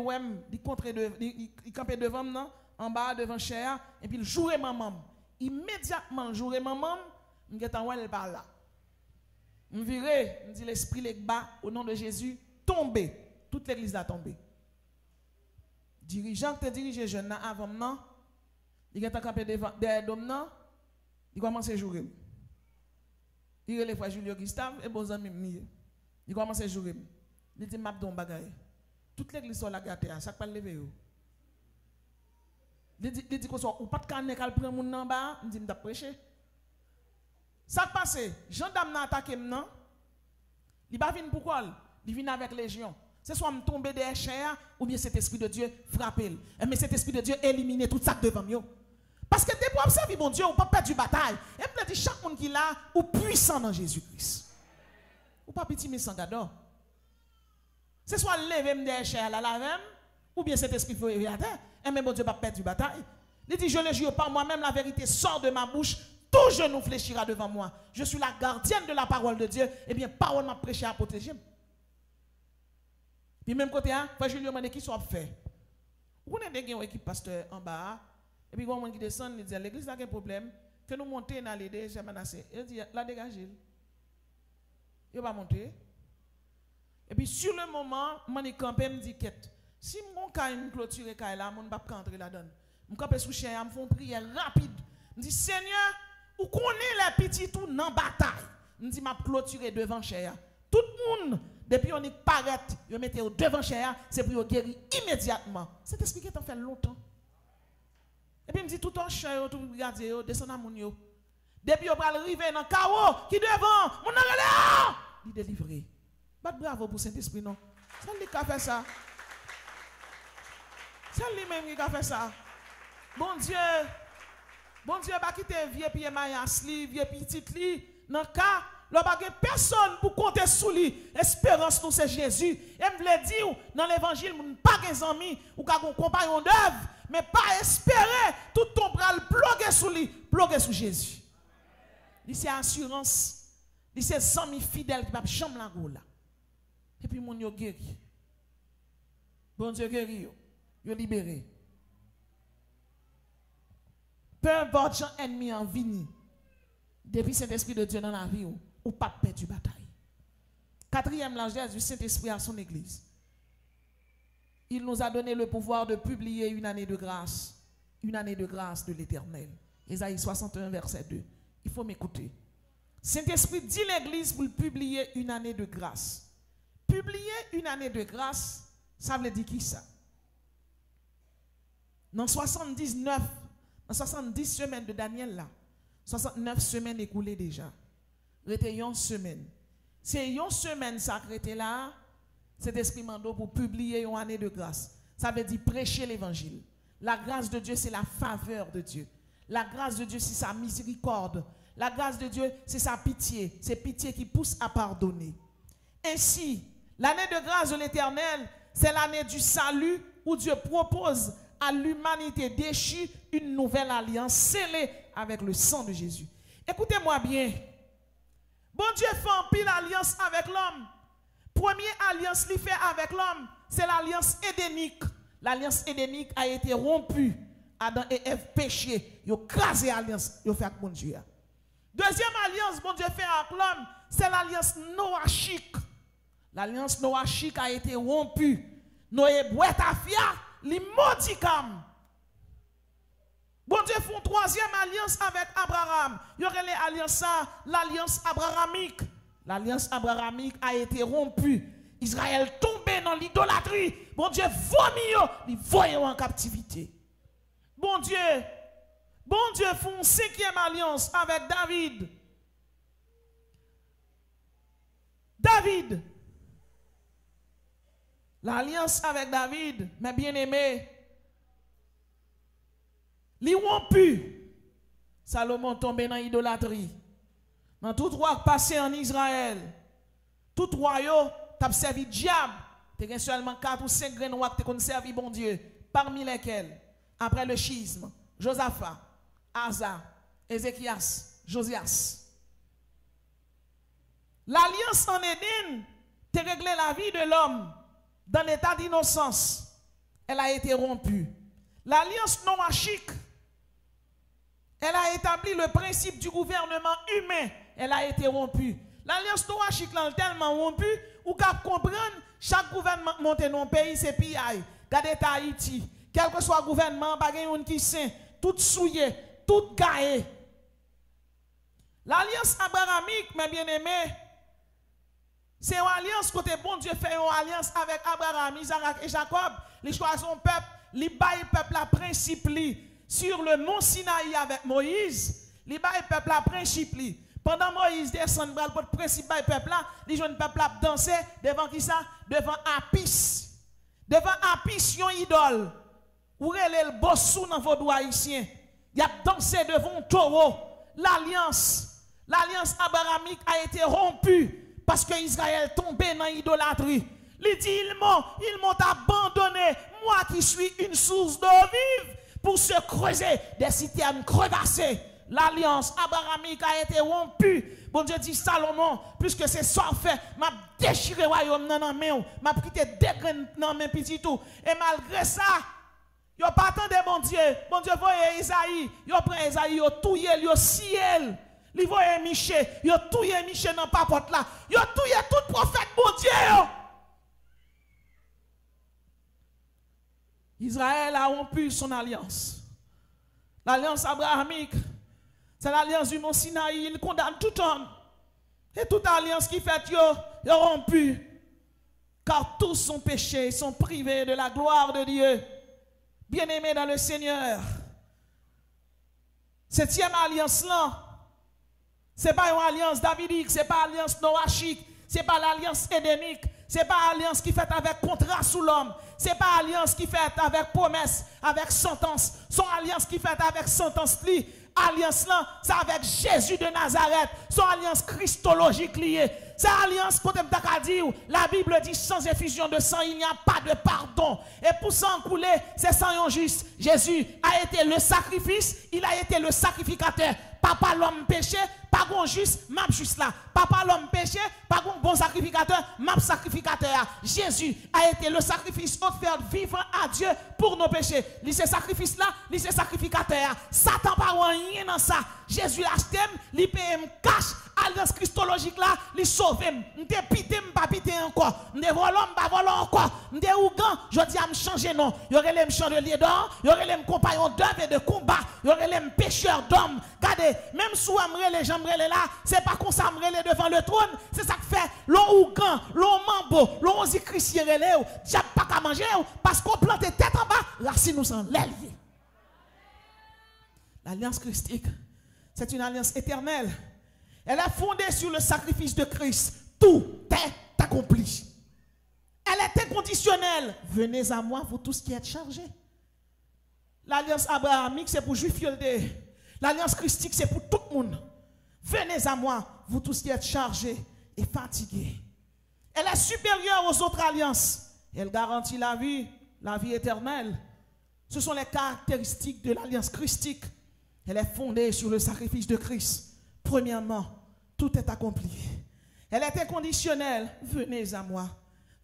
il campait devant moi, en bas devant cher, et puis il jouait maman. Immédiatement, il jouait maman, je suis en par là. Je virais, je dis l'esprit les bas au nom de Jésus, tombé. Toute l'église a tombé. Dirigeant qui te dirige jeune avant moi, il est campé derrière l'homme, il commence à jouer. Il est le frère Julio Gustave et bon ami. Il commence à jouer. Il dit m'a don bagaille. Toute l'église sur la gâté, ça pas lever yo. Il dit qu'on soit ou pas de carnet qu'elle prend mon en bas, il dit m'ta prêcher. Ça passe, gendarme n'a attaqué maintenant. Il va venir pourquoi? Il vient avec légion. C'est soit me tomber des chairs ou bien cet esprit de Dieu frapper. Mais cet esprit de Dieu éliminer tout ça devant moi. Parce que pour observer mon Dieu, on ne peut pas perdre du bataille. Et me dit chaque monde qui là ou puissant dans Jésus-Christ. Ou pas petit mais sans gador. C'est soit lever des chairs là la même ou bien cet esprit faut regarder. Et même mon Dieu pas perdre du bataille. Il dit je le jure par moi-même, la vérité sort de ma bouche. Tout genou fléchira devant moi. Je suis la gardienne de la parole de Dieu. Eh bien, parole m'a prêché à protéger. Puis même côté, frère Julien m'a dit qui soit fait. Vous avez une équipe pasteur en bas. Et puis, quand on qui descend, il dit l'église a un problème. Que nous monter dans l'idée, j'ai menacé. Il dit la dégager. Il va monter. Et puis, sur le moment, je suis campé, je me dis quête. Si mon cas est clôturé, je ne vais pas entrer là-dedans. Je suis campé sous chien, je me fais une prière rapide. Je dis Seigneur, où connaît les petits tout dans la bataille? Je dis m'a clôturé devant cher. Tout le monde, depuis on y paraît, je mette devant cher, c'est pour guérir immédiatement. Cet esprit qui est en fait longtemps. Et puis il me dit tout en cher, tout regarder, descend à mon yo. Depuis on va arriver dans le chaos qui devant, mon là, il délivré. Pas bravo pour Saint-Esprit non. C'est lui qui a fait ça. C'est lui-même qui a fait ça. Bon Dieu, pas quitter vieux pied maillas li, vieux petit li, dans cas, là pas personne pour compter sous lui. Espérance nous c'est Jésus. Et me le dire dans l'évangile, nous pas des amis ou ka un compagnon d'œuvre, mais pas espérer tout ton bras bloqué sous lui, bloqué sous Jésus. Il c'est assurance, il c'est amis fidèles qui va chambre la gola. Et puis mon yo guéri. Bon Dieu guéri yo libéré. Peu importe gens ennemis en vini, depuis cet esprit de Dieu dans la vie, ou pas perdre du bataille. Quatrième langage du Saint-Esprit à son église. Il nous a donné le pouvoir de publier une année de grâce de l'Éternel. Ésaïe 61, verset 2. Il faut m'écouter. Saint-Esprit dit l'église pour publier une année de grâce. Publier une année de grâce, ça veut dire qui ça? Dans 70 semaines de Daniel là, 69 semaines écoulées déjà. Rete une semaine. C'est une semaine sacrée là, cet esprit mando pour publier une année de grâce. Ça veut dire prêcher l'évangile. La grâce de Dieu, c'est la faveur de Dieu. La grâce de Dieu, c'est sa miséricorde. La grâce de Dieu, c'est sa pitié. C'est pitié qui pousse à pardonner. Ainsi, l'année de grâce de l'Éternel, c'est l'année du salut où Dieu propose à l'humanité déchue une nouvelle alliance scellée avec le sang de Jésus. Écoutez-moi bien. Bon Dieu fait en pile alliance avec l'homme. Première alliance qu'il fait avec l'homme, c'est l'alliance édénique. L'alliance édénique a été rompue. Adam et Ève péché. Ils ont crasé l'alliance. Ils ont fait avec bon Dieu. Deuxième alliance, bon Dieu fait avec l'homme, c'est l'alliance noachique. L'alliance noachique a été rompue. Noé boit ta fia, li modicam. Bon Dieu fait une troisième alliance avec Abraham. Il y aurait l'alliance abrahamique. L'alliance abrahamique a été rompue. Israël tombé dans l'idolâtrie. Bon Dieu vomit, il voyait en captivité. Bon Dieu fait une cinquième alliance avec David. L'alliance avec David, mes bien-aimés, li rompu. Salomon tombé dans l'idolâtrie. Dans tout roi passé en Israël, tout royaume t'a servi diable. Tu as seulement 4 ou 5 grains noirs qui ont servi bon Dieu, parmi lesquels, après le schisme, Josaphat, Asa, Ézéchias, Josias. L'alliance en Éden t'a réglé la vie de l'homme dans l'état d'innocence. Elle a été rompue. L'alliance noachique, elle a établi le principe du gouvernement humain. Elle a été rompue. L'alliance noachique là tellement rompue, ou qu'à comprendre, chaque gouvernement monte dans le pays, c'est PI. Regardez Haïti, quel que soit le gouvernement, pas de qui saint, tout souillé, tout gaé. L'alliance abrahamique, mes bien-aimés, c'est une alliance côté bon Dieu fait une alliance avec Abraham, Isaac et Jacob. Il choisit son peuple, il baille le peuple à principe sur le mont Sinaï avec Moïse. Il baille le peuple à principe. Pendant Moïse descend pour le principe du peuple là, les jeunes peuple a dansé devant qui ça? Devant Apis. Devant Apis, yon idole. Ou le bossou dans vos doigts haïtiens. Il a dansé devant un taureau. L'alliance abrahamique a été rompue parce que Israël tombé dans l'idolâtrie. Il dit, ils m'ont abandonné, moi qui suis une source d'eau vive, pour se creuser des citernes crevassées. L'alliance abrahamique a été rompue. Bon Dieu dit, Salomon, puisque c'est ça fait, m'a déchiré le royaume dans la main, m'a quitté des graines dans mes petits tout. Et malgré ça, yo pas attendu bon Dieu voyait Isaïe, yo prend Isaïe, yo touye, yo ciel. Li voye Michel, yo touye Michel dans papote là. Yo touye tout prophète bon Dieu. Israël a rompu son alliance. L'alliance abrahamique, c'est l'alliance du mont Sinaï. Il condamne tout homme. Et toute alliance qui fait yo rompu. Car tous sont péchés, sont privés de la gloire de Dieu. Bien-aimés dans le Seigneur. Septième alliance là, ce n'est pas une alliance davidique, ce n'est pas une alliance noachique, ce n'est pas l'alliance édénique, ce n'est pas l'alliance qui fait avec contrat sous l'homme, ce n'est pas l'alliance qui fait avec promesse, avec sentence, son alliance qui fait avec sentence. Alliance là, c'est avec Jésus de Nazareth, son alliance christologique liée. C'est alliance, pour dire, la Bible dit sans effusion de sang, il n'y a pas de pardon. Et pour sang coulé, c'est sang juste. Jésus a été le sacrifice, il a été le sacrificateur. Papa l'homme péché, pas bon juste, m'a juste là. Papa l'homme péché, pas bon sacrificateur, m'a sacrificateur. Jésus a été le sacrifice offert vivant à Dieu pour nos péchés. Lui c'est sacrifice là, lui c'est sacrificateur. Satan pas rien dans ça. Jésus acheté, lui paye cash. Alliance christologique là, lui sauve. M'te pité, m'pas pité encore. M'te volant, m'pas volant encore. M'te ougan, je dis à me changer non. Y'aurait les chandeliers d'or, y'aurait les compagnons d'œuvre et de combat, y'aurait les pêcheurs d'hommes. Regardez, même sous les jambes là, c'est pas qu'on s'amrele devant le trône, c'est ça que fait l'on ougan, l'on mambo, l'on zi christien relève, diable pas qu'à manger parce qu'on plante tête en bas, racine nous s'en l'élever. L'alliance christique, c'est une alliance éternelle. Elle est fondée sur le sacrifice de Christ. Tout est accompli. Elle est inconditionnelle. Venez à moi, vous tous qui êtes chargés. L'alliance abrahamique, c'est pour juifs. L'alliance christique, c'est pour tout le monde. Venez à moi, vous tous qui êtes chargés et fatigués. Elle est supérieure aux autres alliances. Elle garantit la vie éternelle. Ce sont les caractéristiques de l'alliance christique. Elle est fondée sur le sacrifice de Christ. Premièrement, tout est accompli. Elle était conditionnelle. Venez à moi.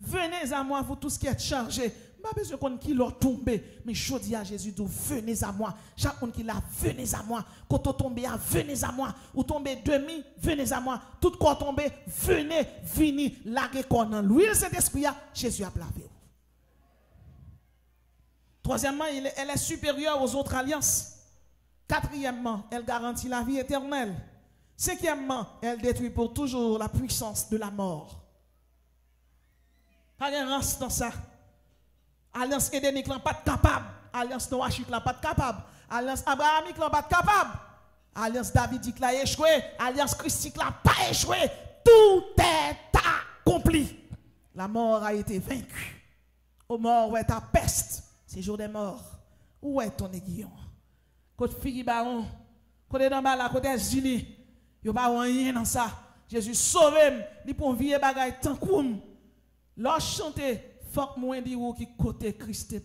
Venez à moi, vous tous qui êtes chargés. Pas besoin qu'on qui l'a tombé. Mais je dis à Jésus, venez à moi. Chaque monde qui l'a, venez à moi. Quand on tombe, venez à moi. Ou tombez demi, venez à moi. Tout corps tombé, venez, vini, larguez qu'on en l'huile Saint-Esprit, Jésus a lavé. Troisièmement, elle est supérieure aux autres alliances. Quatrièmement, elle garantit la vie éternelle. Cinquièmement, elle détruit pour toujours la puissance de la mort. Pas de race dans ça. Alliance édénique n'est pas capable. Alliance noachique n'est pas capable. Alliance abrahamique n'est pas capable. Alliance davidique l'a échoué. Alliance christique n'a pas échoué. Tout est accompli. La mort a été vaincue. Aux morts, où est ta peste? C'est jour des morts. Où est ton aiguillon? Côté fille baron, côté dans la côté États-Unis, il n'y a pas rien dans ça. Jésus sauve, il pour vieille bagaille tant comme. Lorsque chanter, faut que moi dire qui côté Christ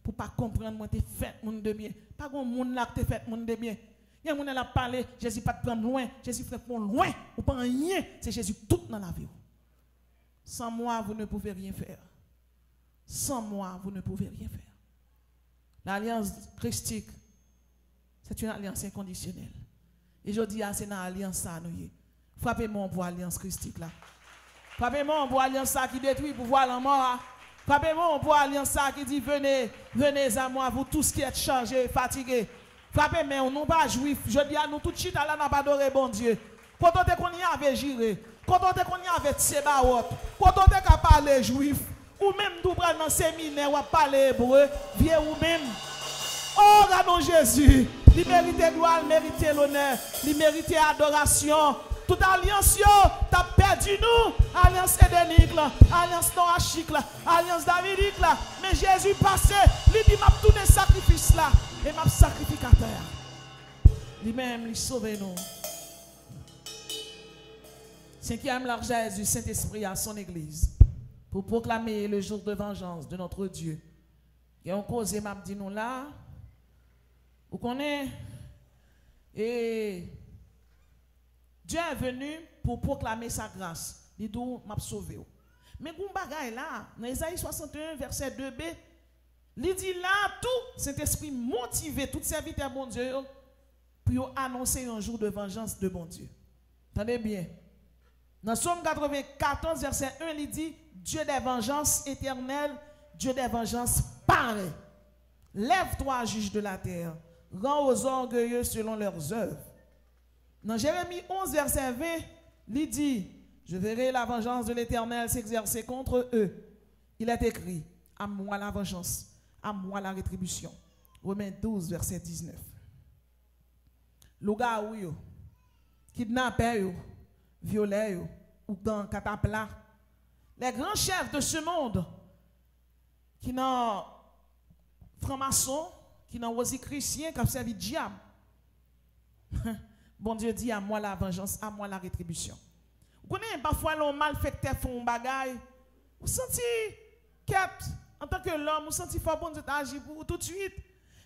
pour pas comprendre moi t'es fait monde de bien. Pas gon monde là t'es fait monde de bien. Il y a monde là parler, Jésus pas te prendre loin, Jésus fait pour loin ou pas rien, c'est Jésus tout dans la vie. Sans moi vous ne pouvez rien faire. Sans moi vous ne pouvez rien faire. L'alliance christique, c'est une alliance inconditionnelle. Et je dis, c'est une alliance ça, nous. Frappez-moi pour l'alliance christique là. Frappez-moi pour l'alliance ça qui détruit pour voir la mort. Frappez-moi pour l'alliance ça qui dit, venez, venez à moi, vous tous qui êtes chargés, fatigués. Frappez-moi, nous pas juifs. Je dis à nous tout de suite, là, n'a pas adoré bon Dieu. Quand on est qu'on y avait géré, quand on est qu'on y avait Tsebaot, quand on est qu'à parler juif, ou même tout prendre dans le séminaire ou à parler hébreu, viens ou même. Oh, regardons Jésus. Il mérite gloire, il mérite l'honneur, il mérite adoration. Toute alliance, t'as perdu nous. Alliance édénique, alliance noachique, alliance davidique. Mais Jésus passé, il dit, m'a tout des sacrifices là. Et m'a sacrificateur. Lui-même, il sauve nous. Cinquième l'argent du Saint-Esprit à son église. Pour proclamer le jour de vengeance de notre Dieu. Et on cause, m'a dit nous là. Vous connaissez, et Dieu est venu pour proclamer sa grâce. Il dit, m'a sauvé. Mais vous bagaille là, dans Isaïe 61, verset 2b, il dit là, tout cet esprit motivé, tout serviteur bon Dieu, pour annoncer un jour de vengeance de bon Dieu. Attendez bien. Dans Somme 94, verset 1, il dit, Dieu des vengeances éternelles, Dieu des vengeances parées. Lève-toi, juge de la terre. Rends aux orgueilleux selon leurs œuvres. Dans Jérémie 11, verset 20, il dit, je verrai la vengeance de l'Éternel s'exercer contre eux. Il est écrit, à moi la vengeance, à moi la rétribution. Romains 12, verset 19. Louga oui, kidnappé, violé, ou dans catapla. Les grands chefs de ce monde, qui n'ont franc-maçon, qui n'ont aussi chrétien, qui ont servi diable. Bon Dieu dit à moi la vengeance, à moi la rétribution. Vous connaissez parfois l'homme malfaiteur font un bagaille. Vous sentez en tant que l'homme, vous sentez fort bon Dieu agir pour vous tout de suite.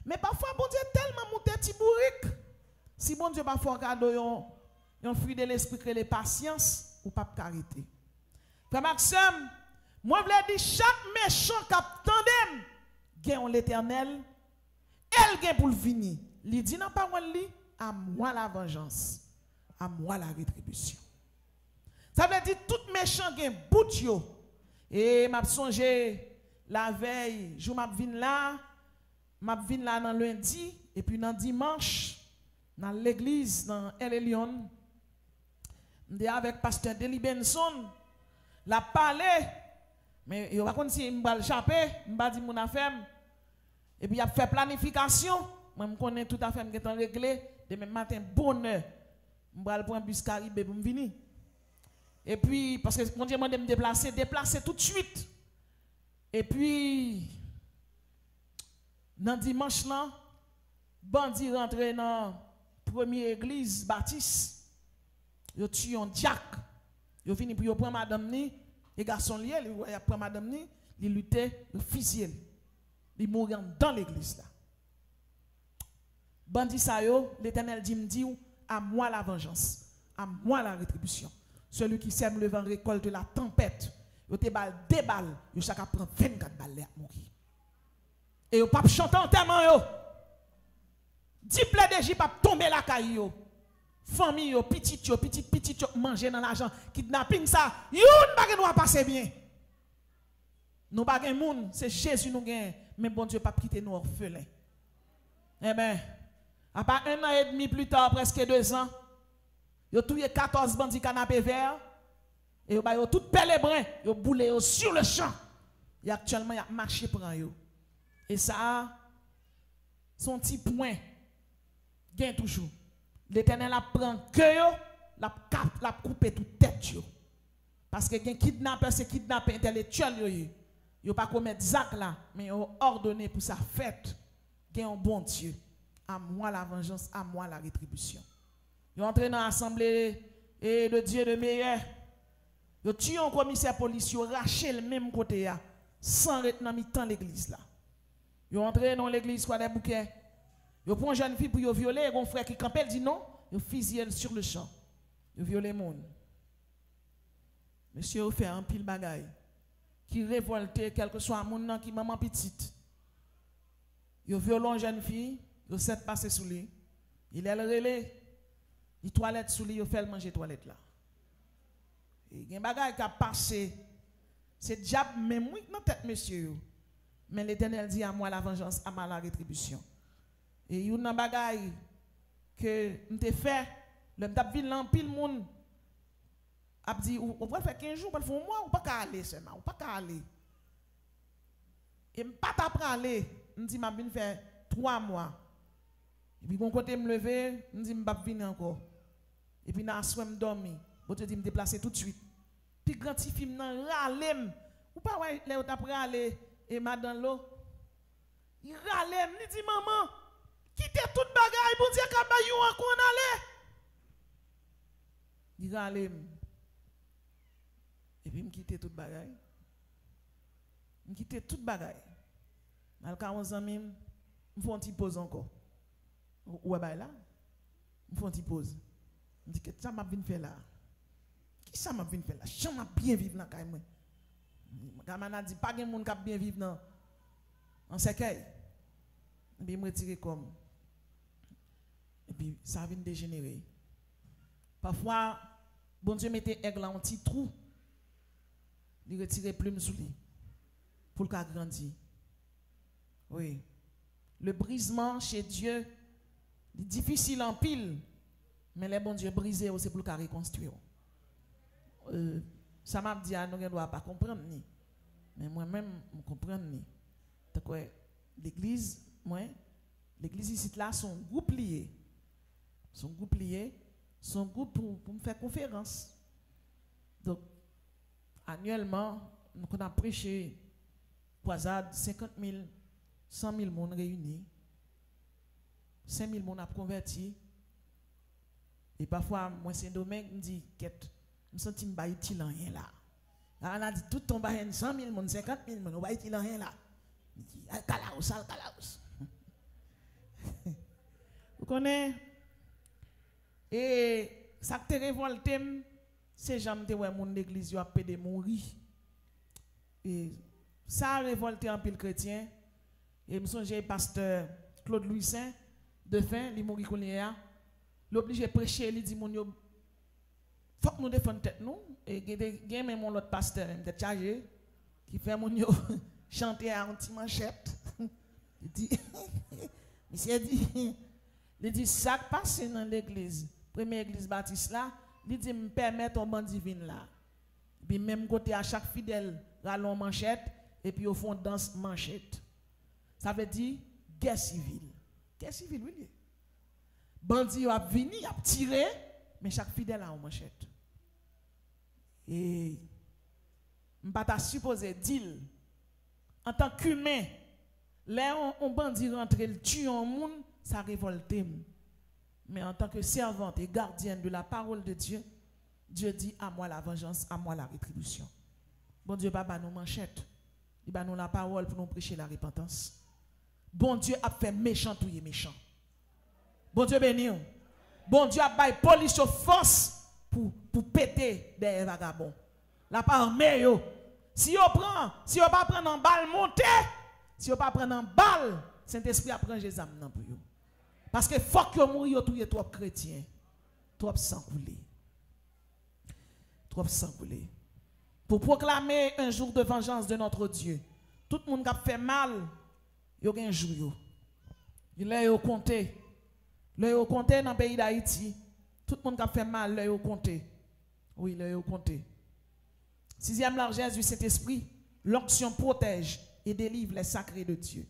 Mais parfois bon Dieu tellement monté petit bourrique. Si bon Dieu parfois regarde un fruit de l'esprit que les patience ou pas carité. Frère Maxime, moi je veux dire chaque méchant qui tandem gagne l'Éternel, elle gagne pour le venir. Il dit dans parole li, à moi la vengeance, à moi la rétribution. Ça veut dire tout méchant gagne bout yo. Et m'a songé la veille, je m'a vinn là dans lundi et puis dans dimanche dans l'église dans El Lyon. M'était avec pasteur Deli Benson, la parlé mais il va contre si m'ba échapper, m'ba di mon affaire. Et puis il a fait planification, moi me connais tout à fait m'étant réglé, demain matin bonheur. M'ba prendre bus Caribé pour me venir. Et puis parce que mon Dieu m'a demandé de me déplacer tout de suite. Et puis dans dimanche là, bandit rentré dans première église baptiste. Yo tue un diacre. Yo vini pour yo prendre madame ni, et garçon lié, il prend madame ni, il luttait, le fusillé. Il mourir dans l'église là. Bandit ça yo, l'Éternel dit à moi la vengeance, à moi la rétribution. Celui qui sème le vent récolte la tempête. Yo te bal 2 balles, yo chaque prend 24 balles à mourir. Et yo pas chanter en tellement yo. 10 plaies d'Égypte pas tomber la caille yo. Famille yo, petit yo manger dans l'argent, kidnapping ça, youn pa gen doit passer bien. Nous pas gen moun, c'est Jésus nous gen, mais bon Dieu pas quitter nous orphelins. Eh ben, après 1 an et demi plus tard, presque 2 ans, yo touye 14 bandits canapé vert et yo ba yo tout pelle brun, yo boule yo sur le champ. Et actuellement y a marché prend yo. Et ça son petit point gain toujours. L'Éternel apprend que yo la couper toute tête yo. Parce que gen kidnapper c'est kidnapper intellectuel yo. Yo pas commettre zac là, mais yo ordonné pour sa fête. Gen un bon Dieu. À moi la vengeance, à moi la rétribution. Yo entré dans l'assemblée et de Dieu de meilleur. Yo tué un commissaire police, yo raché le même côté là, sans retenir mi-temps l'église là. Yo entré dans l'église quoi des bouquets. Yo prend une jeune fille pour yo violer, un frère qui campait dit non, yo fusille sur le champ. Yo violer monde. Monsieur yo fait un pile bagaille qui révolte quel que soit monde qui maman petite. Yo violent une jeune fille, yo set passer sous lui. Il est le relais. Il toilette sous lui, yo fait manger toilette là. Et gen bagaille qui a passé. C'est diable même oui dans tête monsieur. Mais l'Éternel dit à moi la vengeance, à moi la rétribution. Et il y a une bagaille que m'te fait, le m'tap vin lan pile monde a dit on va faire 15 jours, on va faire un mois ou pas qu'à aller seulement, ou pas qu'à aller. Et m'pas t'a aller, m'dit m'a vinn faire 3 mois. Et puis bon côté me lever, m'dit m'pa venir encore. Et puis na soir m'dormi, bon te dit me déplacer tout de suite. Puis grand petit film nan ralem, ou pas ouais là t'a ralé et madame l'eau. Il ralem, il dit maman quittez toute bagaille pour dire qu'à bayou encore en aller. Il râle. Et puis me quitter toute bagaille. Me quitter toute bagaille. Dans 40 ans même, me font un petit pause encore. Ouais bah là. Me font un petit pause. Me dit que ça m'a vinn faire là. Qui ça m'a vinn faire là? Je m'a bien vivre dans caille moi. Gamana dit pas gen moun qui bien vivre dans en cercueil. Et puis me retirer comme. Et puis ça vient dégénérer. Parfois, bon Dieu mettait aigle en petit trou. Il retirait plume sous lui. Pour qu'il grandisse. Oui. Le brisement chez Dieu est difficile en pile. Mais les bons Dieu brisés c'est pour qu'il reconstruire. Ça m'a dit à nous ne doit pas comprendre ni. Mais moi-même, je comprends ni. Donc, l'église, l'église ici là, son groupe lié. Son groupe lié, son groupe pour me faire conférence. Donc, annuellement, nous avons prêché croisade 50 000, 100 000 personnes réunis. 5 000 personnes convertis. Et parfois, moi, c'est un domaine qui me dit, quête, je me sens que je ne vais pas rien là. On a dit, tout ton bain, 100 000 personnes, 50 000 personnes, on va pas rien là. Je dis, al-Kalaous, al-Kalaous. Vous connaissez? Et ça te révolte, c'est jamais ouais mon l'église yo a pédé mourir. Et ça a révolté en pile chrétien. Et me songe pasteur Claude Louis Saint de fin, il mourit konya. L'obligé prêcher, il dit mon yo faut que nous défendre tête nous et gen même mon autre pasteur m'était chargé qui fait mon yo chanter à un petit manchette. Il dit monsieur dit il dit ça passe dans l'église. Première église baptiste là, il dit me permettre un bandit divin là. Puis même côté à chaque fidèle, rallon manchette et puis au fond danse manchette. Ça veut dire guerre civile. Guerre civile oui. Bandit a venu, a tiré, mais chaque fidèle a une manchette. Et m'pas supposé dire en tant qu'humain, là on bandit rentre, il tue un monde, ça révolte. Mais en tant que servante et gardienne de la parole de Dieu, Dieu dit à moi la vengeance, à moi la rétribution. Bon Dieu, pas nous manchette. Il va nous la parole pour nous prêcher la repentance. Bon Dieu a fait méchant tout est méchant. Bon Dieu béni. Bon Dieu a bail police force pour péter des vagabonds. La pas armé yo. Si on pas prendre en balle monter, si on pas prendre en balle, Saint-Esprit apprend Jésus nan pour yo. Parce que faut que mourir yo touye trop chrétien. Trop sang coulé. Trop sang coulé. Pour proclamer un jour de vengeance de notre Dieu. Tout le monde qui a fait mal, yo gen jour yo. Il est compté. Le compté dans le pays d'Haïti. Tout le monde qui a fait mal, le compté. Oui, le compté. Sixième largesse du Saint-Esprit, l'onction protège et délivre les sacrés de Dieu.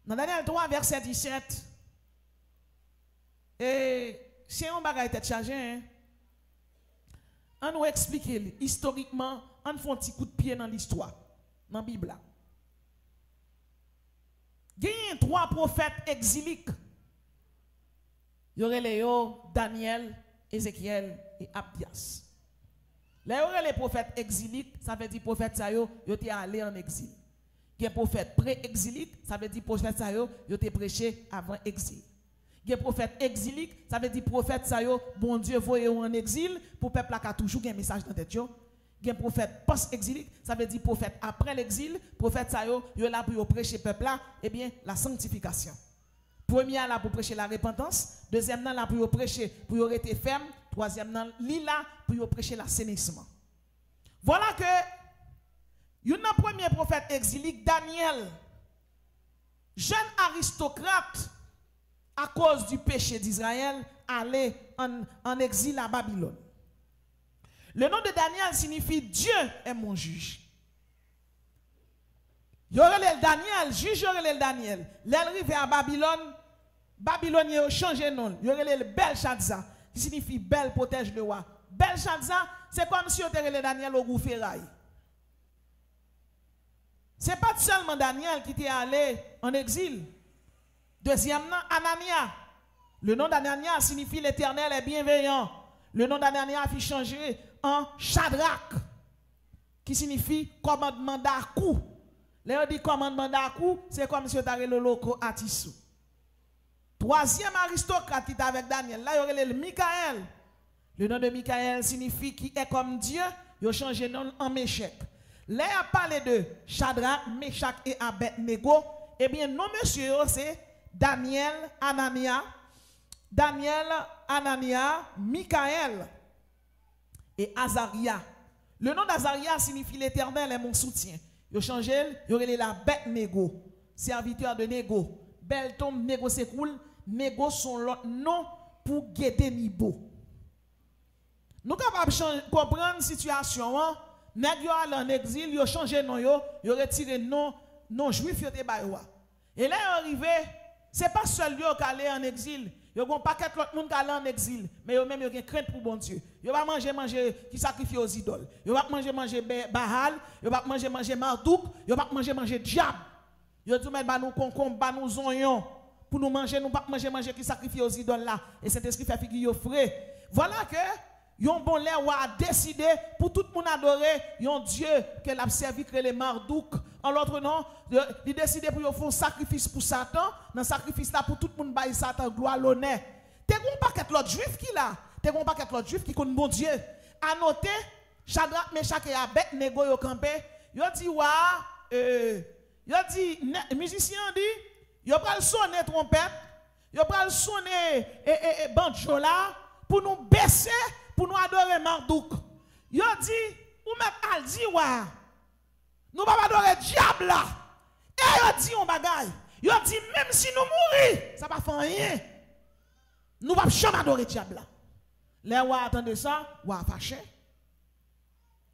Dans Daniel 3, verset 17, et c'est un bagage tête chargé, hein? On nous explique historiquement, on fait un petit coup de pied dans l'histoire, dans la Bible. Il y a 3 prophètes exiliques. Il y aurait Daniel, Ézéchiel et Abdias. Les prophètes exiliques, ça veut dire prophètes ça yo étaient allés en exil. Les prophètes pré-exiliques, ça veut dire prophètes ça yo étaient prêchés avant exil. Les prophètes exiliques, ça veut dire prophètes ça yo bon Dieu voyé en exil pour peuple qui a toujours un message dans tête yo. Les prophètes post-exiliques, ça veut dire prophètes après l'exil, prophètes ça yo là pour prêcher peuple là, eh bien la sanctification. Premier là pour prêcher la repentance, deuxième là pour prêcher pour rester ferme, troisième là pour prêcher l'assainissement. Voilà que un premier prophète exilique Daniel, jeune aristocrate à cause du péché d'Israël, allait en exil à Babylone. Le nom de Daniel signifie Dieu est mon juge. Yorel Daniel, juge Yorel Daniel. L'arrivée à Babylone, Babylonien a changé de nom. Yorel Belshazzar, qui signifie belle protège le roi. Belshazzar, c'est comme si on était Daniel au Goufferail. Ce n'est pas seulement Daniel qui était allé en exil. Deuxièmement, Anania. Le nom d'Anania signifie l'Éternel est bienveillant. Le nom d'Anania fut changé en Shadrach, qui signifie commandement d'Akou. Là, on dit commandement d'Akou, c'est comme si on avait le loco Atissou. Troisième aristocrate qui est avec Daniel, là, il y aurait le Michael. Le nom de Michael signifie qui est comme Dieu. Il a changé de nom en Méchec. Là, il a parlé de Shadrach, Meshach et Abednego. Eh bien, non, monsieur, c'est Daniel, Anania, Michael et Azaria. Le nom d'Azaria signifie l'Éternel est mon soutien. Il a changé, il y aurait la bête Négo, serviteur de Négo. Belle tombe, Négo s'écoule, Négo son l'autre nom pour guider Nibo. Nous sommes capables de comprendre la situation. Nèg yo allé en exil, yo changé nom yo retiré non juif yo te baywa. Et là arrivé, c'est pas seul yo qui allé en exil. Yo gon paquet l'autre monde qui allé en exil, mais yo même yo gen crainte pour bon Dieu. Yo va manger qui sacrifie aux idoles. Yo va manger Baal, yo va manger Marduk, yo va manger diable. Yo dit mettre nous concombre, ba nous oignon pour nous manger, nous pas manger qui sacrifie aux idoles là. Et cet esprit fait figure yo frais. Voilà que yon bon lè ou a décidé pour tout le monde adorer yon Dieu qu'elle a servi que les Marduk. En l'autre nom, il décidé pour yon faire un sacrifice pour Satan. Dans sacrifice là pour tout le monde bailler Satan gloire l'honneur. T'es gon paquet l'autre juif qui là. T'es gon paquet l'autre juif qui connaît bon Dieu. À noter, Shadrach, Meshach et Abednego yo campé. Yo dit wa yo dit musicien dit yo pral sonner trompette, yo pral sonner banjo là pour nous baisser, pour nous adorer Marduk. Yo dit ou même al dit wa nous pas adorer diable là. Et yo dit on bagaille. Yo dit même si nous mourir, ça pas faire rien. Nous pas jamais adorer diable là. Les wa attendez ça, wa fâché.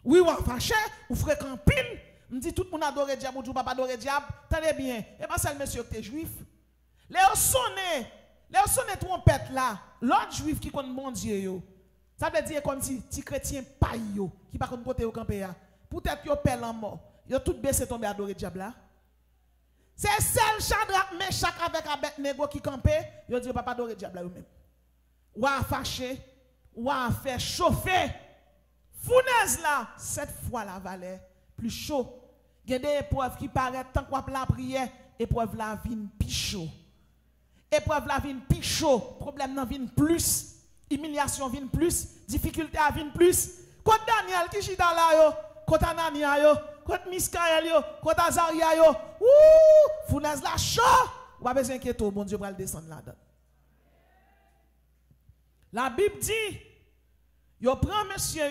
Oui, wa fâché, ou fréquent pile. Me dit tout le monde adore diable ou pas adorer diable. Tenez bien, et pas seul monsieur qui est juif. Les sonné trompette là, l'autre juif qui connaît bon Dieu yo. Ça veut dire comme si ti chrétien paï yo qui pas connaît côté au campé ya. Peut-être yo pelle en mort. Yo tout baissé tomber adorer diable là. C'est seul Shadrach, Meshach avec Abednego qui campé, yo dit pas adorer diable là eux même. Ou a fâché, ou a fait chauffer. Fournaise là, cette fois la valait plus chaud. Il y a des épreuves qui paraissent tant qu'on la prière, épreuve la vine plus chaud. Épreuve la vine plus chaud, problème la vine plus. Humiliation vient plus, difficulté vient plus. Quand Daniel qui chita là yo, quand Anania yo, quand Miskaël yo, quand Azaria yo, fournaise la chaud, ou pas besoin que tout bon Dieu va le descendre là-dedans. La Bible dit yo prend monsieur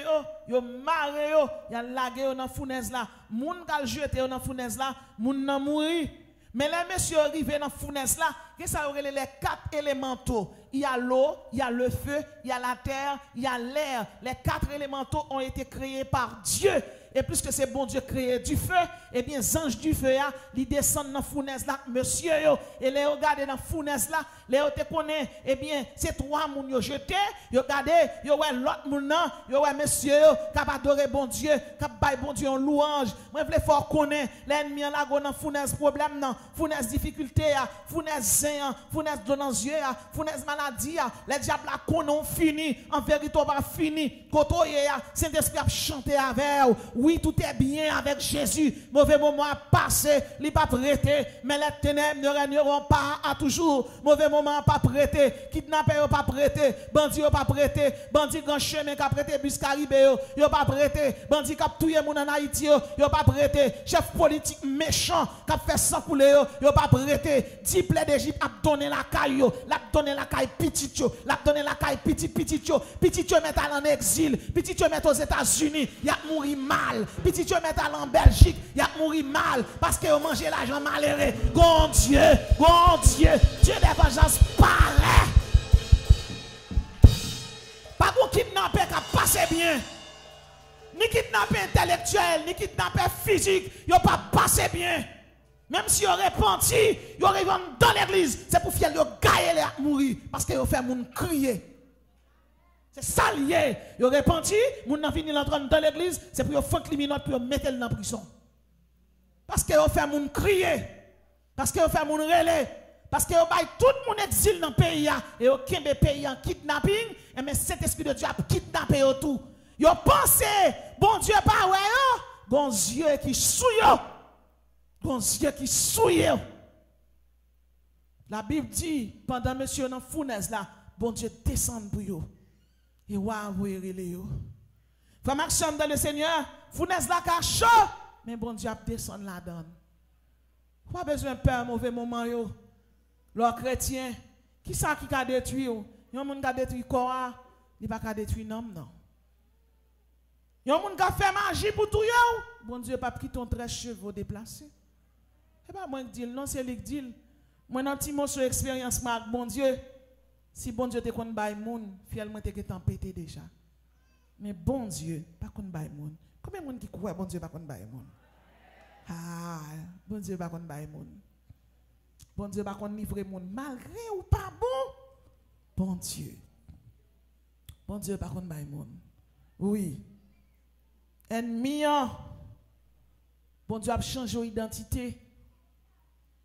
yo maré yo, y a lagué yo dans fournaise là, moun kal jeté yo dans fournaise là, moun nan mouri. Mais les messieurs arrivés dans la fournaise là, que ça aurait les 4 élémentaux. Il y a l'eau, il y a le feu, il y a la terre, il y a l'air. Les 4 élémentaux ont été créés par Dieu. Et puisque c'est bon Dieu créé du feu, eh bien, les anges du feu, ils descendent dans la fournaise là, monsieur, et les regardent dans la fournaise là, les te connaissent, eh bien, c'est 3 moun yo jeté, yo regardez, yo ouais l'autre moun nan, yo ouais monsieur, qui adorer bon Dieu, qui bail bon Dieu en louange. Moi, je veux fort connaître, l'ennemi là, go dans fournaise problème, non, fournaise difficulté, fournaise zin, fournaise donanzieux, fournaise maladie, les diables là, qu'on fini, en vérité, on va fini, koto ye, Saint-Esprit a chanté avec. Oui, tout est bien avec Jésus. Mauvais moment a passé, il pas prêté, mais les ténèbres ne régneront pas à toujours. Mauvais moment pas prêté, kidnappeur pas prêté, bandit pas prêté, bandit grand chemin qui prêté bus caribé yo pas prêté, bandit qui tué moun en Haïti yo pas prêté, chef politique méchant qui fait sang couler yo pas prêté, 10 plaies d'Égypte a donné la caille yo, l'a donné la caille petit yo, l'a donné la caille petit yo met en exil, petit yo met aux États-Unis, y a mouri mal. Petit Dieu met à en Belgique, il a mouru mal parce que vous mangez l'argent malheureux. Bon Dieu, Dieu des vengeances paraît. Pas qu'on kidnappé qui passe bien. Ni kidnappé intellectuel, ni kidnappé physique, il pas passé bien. Même si vous repenti, vous arrivez dans l'église, c'est pour faire le gailler et mourir parce que vous fait moun crier. C'est ça lié. Vous repenti, vous n'avez fini l'entrée dans l'église, c'est pour vous faire criminel pour vous mettre dans la prison. Parce que vous fait moun crier. Parce que vous fait moun relais. Parce que vous avez tout le monde exil dans le pays. Et vous avez pays en kidnapping. Et mais cet esprit de Dieu a kidnappé tout. Vous pensez, bon Dieu, pas ouais, bon Dieu qui souille. Bon Dieu qui souille. La Bible dit, pendant monsieur dans la fournaise là, bon Dieu descend pour vous. Et waouh, yo. Frère Maxime dans le Seigneur, fournaise la ka chaud, mais bon Dieu a descend la donne. Pas besoin de peur mauvais moment yo. Le chrétien, qui ça qui a détruit yo? Yon moun ka détruit corps, il pas ka détruit l'homme non. Yon moun ka fait magie pour tout yo. Bon Dieu pas pris ton 13 chevaux déplacés. C'est pas moi qui dis non, c'est lui qui dit. Moi nan ti mon sur expérience marque bon Dieu. Si bon Dieu te kon bay moun, fiellement te ketan pété déjà. Mais bon Dieu, pas kon bay moun. Combien de monde qui croit bon Dieu pas kon bay moun? Ah, bon Dieu pas kon bay moun. Bon Dieu pas kon livrer moun malgré ou pas bon. Bon Dieu. Bon Dieu pas kon bay moun. Oui. Ennemi, bon Dieu a changé l'identité.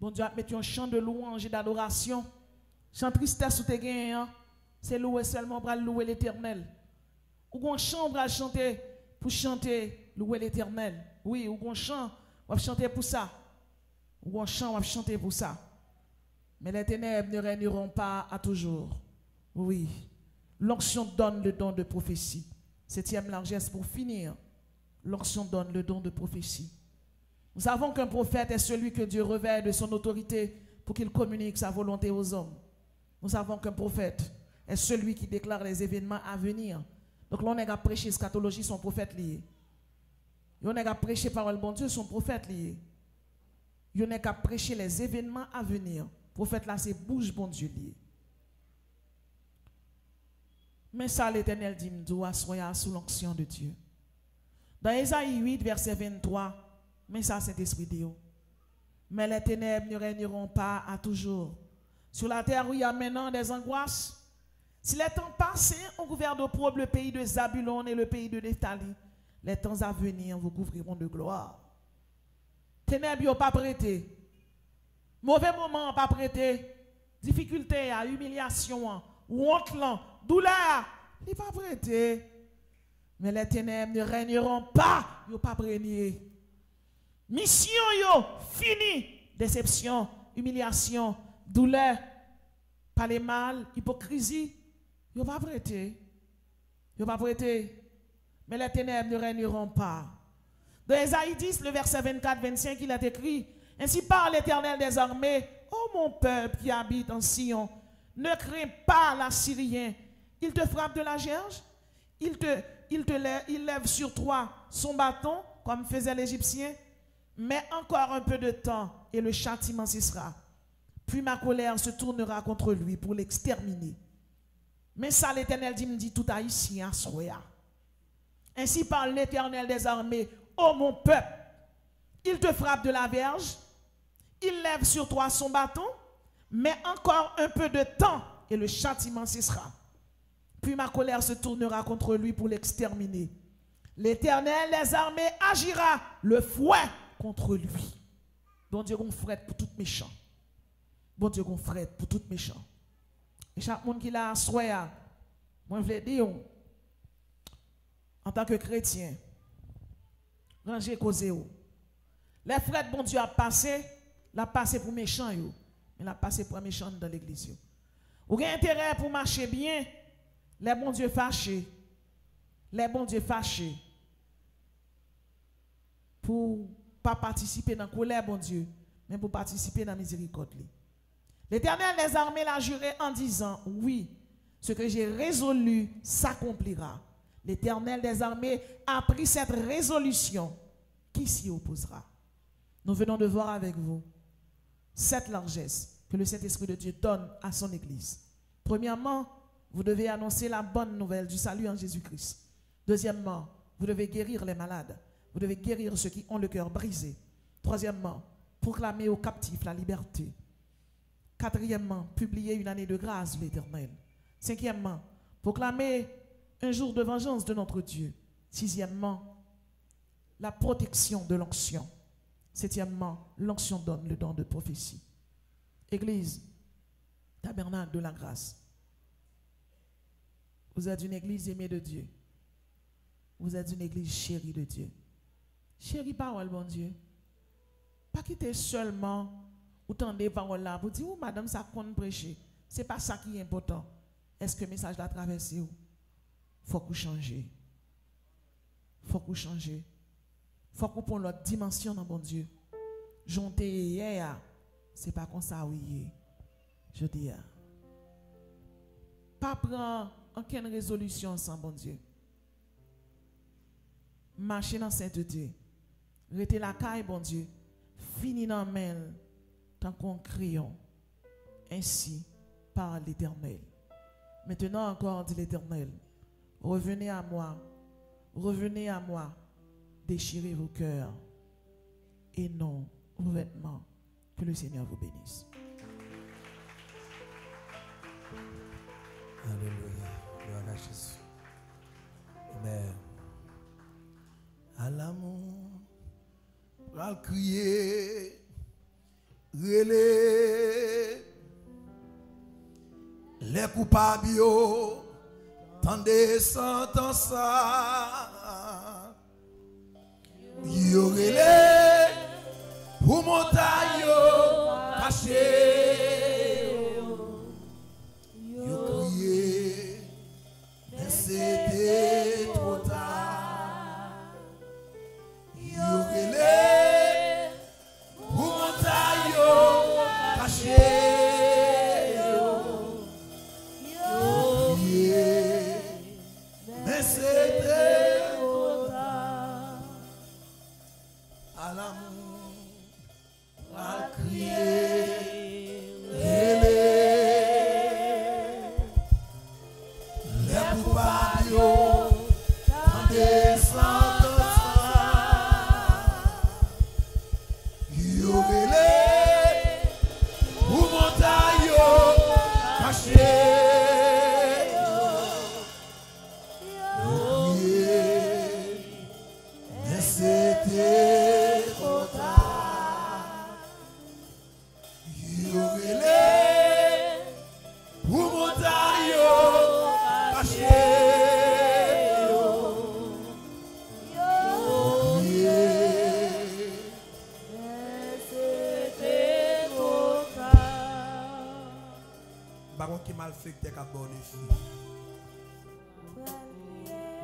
Bon Dieu a mis un chant de louange et d'adoration. Chant tristesse ou te gagne, c'est louer seulement pour louer l'Éternel. Ou qu'on chante pour chanter, louer l'Éternel. Oui, ou qu'on chante, on va chanter pour ça. Ou qu'on chante, on va chanter pour ça. Mais les ténèbres ne régneront pas à toujours. Oui. L'onction donne le don de prophétie. 7e largesse pour finir. L'onction donne le don de prophétie. Nous savons qu'un prophète est celui que Dieu revêt de son autorité pour qu'il communique sa volonté aux hommes. Nous savons qu'un prophète est celui qui déclare les événements à venir. Donc l'on est à prêcher eschatologie, son prophète lié. On est à prêcher parole bon Dieu, son prophète lié. On est à prêcher les événements à venir. Prophète là, c'est bouche bon Dieu lié. Mais ça, l'Éternel dit, doit soyez sous l'onction de Dieu. Dans Ésaïe 8, verset 23, mais ça, c'est esprit Dieu. Mais les ténèbres ne régneront pas à toujours. Sur la terre où il y a maintenant des angoisses, si les temps passés, on gouverne d'opprobre le pays de Zabulon et le pays de Nephtali, les temps à venir vous couvriront de gloire. Ténèbres n'ont pas prêté. Mauvais moment pas prêté. Difficulté, humiliation, honte, douleur, il pas prêté. Mais les ténèbres ne régneront pas, ils n'ont pas régné. Mission yo fini, déception, humiliation, douleur, parler mal, hypocrisie, Ils ne vont pas prêter. Ils ne vont pas prêter. Mais les ténèbres ne régneront pas. Dans Ésaïe 10, le verset 24-25, il est écrit: Ainsi parle l'Éternel des armées, ô mon peuple qui habite en Sion, ne crains pas l'Assyrien. Il te frappe de la gerge, il lève sur toi son bâton, comme faisait l'Égyptien. Mais encore un peu de temps et le châtiment cessera. Puis ma colère se tournera contre lui pour l'exterminer. Mais ça, l'Éternel dit, me dit tout haïtien, soya. Ainsi parle l'Éternel des armées, ô mon peuple, il te frappe de la verge, il lève sur toi son bâton, mais encore un peu de temps et le châtiment cessera. Puis ma colère se tournera contre lui pour l'exterminer. L'Éternel des armées agira le fouet contre lui. Bon Dieu, qu'on frette pour tout méchant. Bon Dieu, qu'on frette pour tout méchant. Et chaque monde qui l'a soya, moi je veux dire, en tant que chrétien, rangez causé. Les frères, bon Dieu a passé pour méchant, mais l'a passé pour méchant dans l'église. Vous avez intérêt pour marcher bien, les bons dieux fâchés, les bons dieux fâchés, pour pas participer dans la colère, bon Dieu, mais pour participer dans la miséricorde. L'Éternel des armées l'a juré en disant, oui, ce que j'ai résolu s'accomplira. L'Éternel des armées a pris cette résolution. Qui s'y opposera? Nous venons de voir avec vous cette largesse que le Saint-Esprit de Dieu donne à son Église. Premièrement, vous devez annoncer la bonne nouvelle du salut en Jésus-Christ. Deuxièmement, vous devez guérir les malades. Vous devez guérir ceux qui ont le cœur brisé. Troisièmement, proclamer aux captifs la liberté. Quatrièmement, publier une année de grâce de l'Éternel. Cinquièmement, proclamer un jour de vengeance de notre Dieu. Sixièmement, la protection de l'onction. Septièmement, l'onction donne le don de prophétie. Église, tabernacle de la grâce. Vous êtes une église aimée de Dieu. Vous êtes une église chérie de Dieu. Chérie parole, bon Dieu. Pas quitter seulement ou tendez parole là. Vous dites, oh, madame, ça compte prêcher. Ce n'est pas ça qui est important. Est-ce que le message l'a traversé? Il faut que vous changez. Il faut que vous changez. Il faut que vous preniez l'autre dimension dans bon Dieu. Jonté hier, ce n'est pas comme ça, oui. Je dis, pas prendre aucune résolution sans bon Dieu. Marcher dans sainteté. Rester la caille, bon Dieu. Fini dans main tant qu'on crayon. Ainsi par l'Éternel. Maintenant encore, dit l'Éternel, revenez à moi, déchirez vos cœurs et non vos vêtements. Que le Seigneur vous bénisse. Alléluia. Gloire à Jésus. Amen. À l'amour, à crier, relais, les coupables, tendez sentant ça. Yo relais, pour montagne, caché. Yo crié, mais c'était trop tard. Yo relais, pour montagne, caché. Yo crié, mais c'était trop tard. À l'amour, à crier. Qui mal fait que t'es qu'à bonne fille.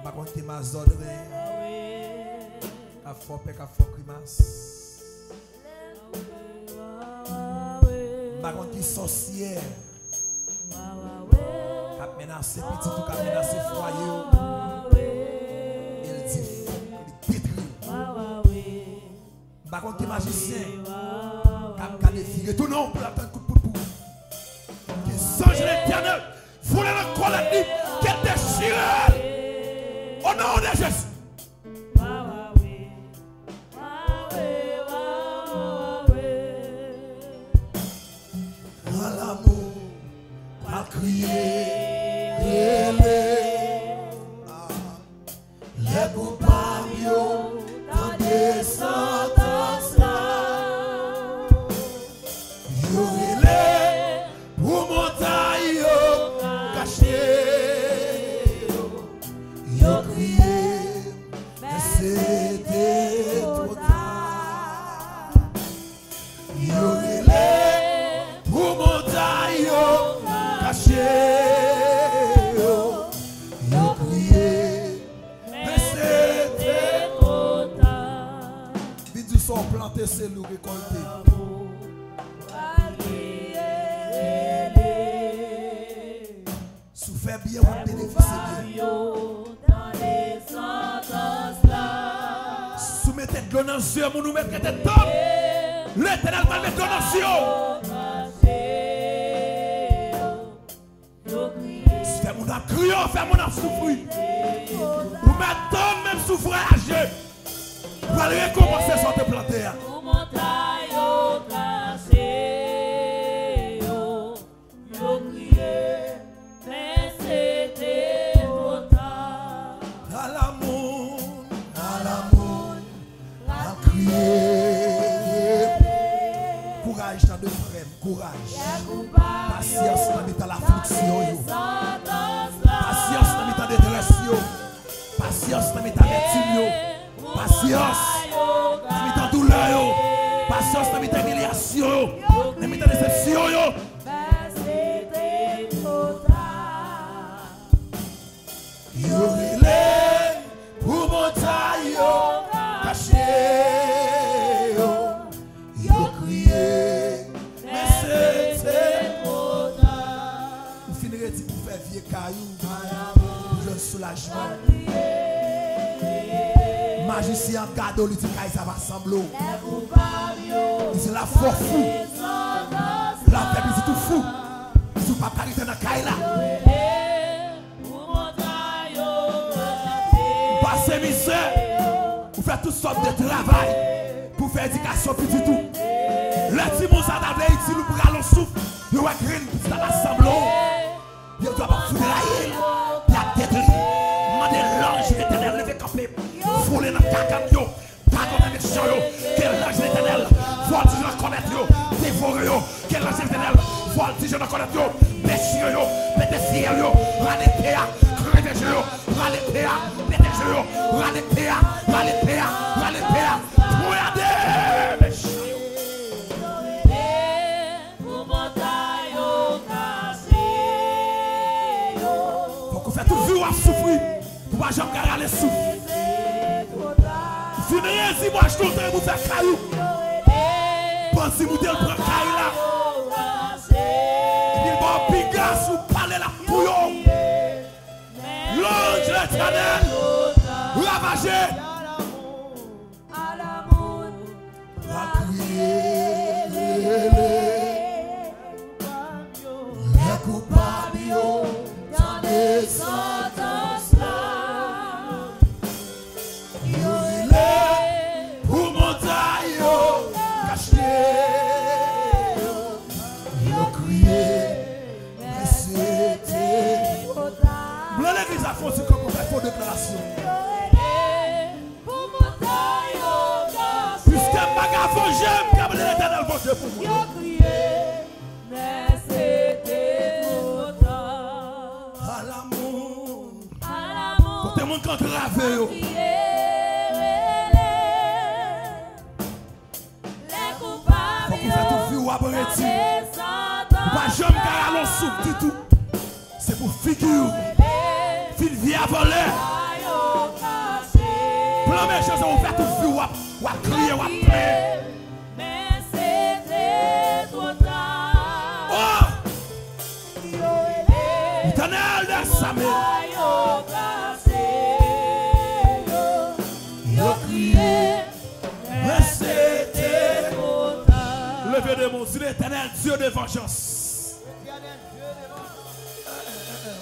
Par contre, tu m'as ordonné. À fort pec, à fort grimace. Par contre, tu sorcière. Cap menacer petit ou cap menacer foyer. Il dit il pétrit. Par contre, tu magicien. Cap défier tout non pour attendre coup de poupou. Que songe l'éternel. Voulez la colère dit qu'elle déchire. Au nom de Jésus. À l'amour, à crier, les coupables dans des sentences là. Yorilé pour montagne cachée. Yo crié, mais c'était trop tard. Yorilé pour montagne cachée. Yo crié, mais c'était trop tard. Vite du son planté, c'est nous récolter. Souffrez bien, vous bénéficiez bien. Soumettez de l'eau dans les yeux, nous mettons des tombes. L'éternel va mettre de l'eau dans les yeux. Fais mon âme crier, fais mon âme souffrir. Vous mettez même souffrage. Vous allez récompenser sur te planter. Courage dans de frères, courage. Patience dans l'affliction. Patience dans la détresse. Patience dans la médecine. Patience dans la douleur. Patience dans la humiliation. Dans la déception. Yorilé pour montagne cachée. Le soulagement. Magicien cadeau, lui dit ça va sembler. C'est la foi fou. La paix, c'est tout fou. Ils ne pas parler dans la caille là. Passez misère. Vous faites toutes sortes de travail. Pour faire éducation petit tout. Les petits monstres d'Ablé, ils nous bras le souffle. Ils vont écrire dans l'assemblée. Il ne doit pas fouler la île. Il y a détruit. Mandez l'ange l'éternel levé campé. Fouler dans ta camion. Ta connexion. Quel ange l'éternel. Voile si je ne connais pas. Dévorer. Quel ange l'éternel. Voile si je ne connais pas. Déchirer. Mettez fier. Râler péa. Crever jeu. Râler péa. Mettez jeu. Râler péa. Râler péa. Râler péa. Regardez. Souffrir, pour pas jamais garder les souffles. Finirez si moi je compte vous faire caillou. Pensez vous de le prendre caillou là. Il va pigas ou parler la pouillon. L'ange l'éternel, ravagé. Va crier les coupables dans les sentences là. Pour montagne cachée. Yo crié, mais c'était trop tard. L'église a fait comme on fait faux déclaration. Pour montagne cachée. Puisque ma gaffe j'aime, comme l'éternel vote pour moi. Yo crié, mais c'était trop tard. À l'amour. Pour tout le monde quand travé. C'est pour figure. Fil vient voler. plan méchant, on fait tout fou, ou à crier, ou à pleurer. Mais c'était trop tard. Oh! L'éternel de Samé. Yo crié, Mais c'était. trop tard. Levez de mon Dieu, l'éternel Dieu de vengeance.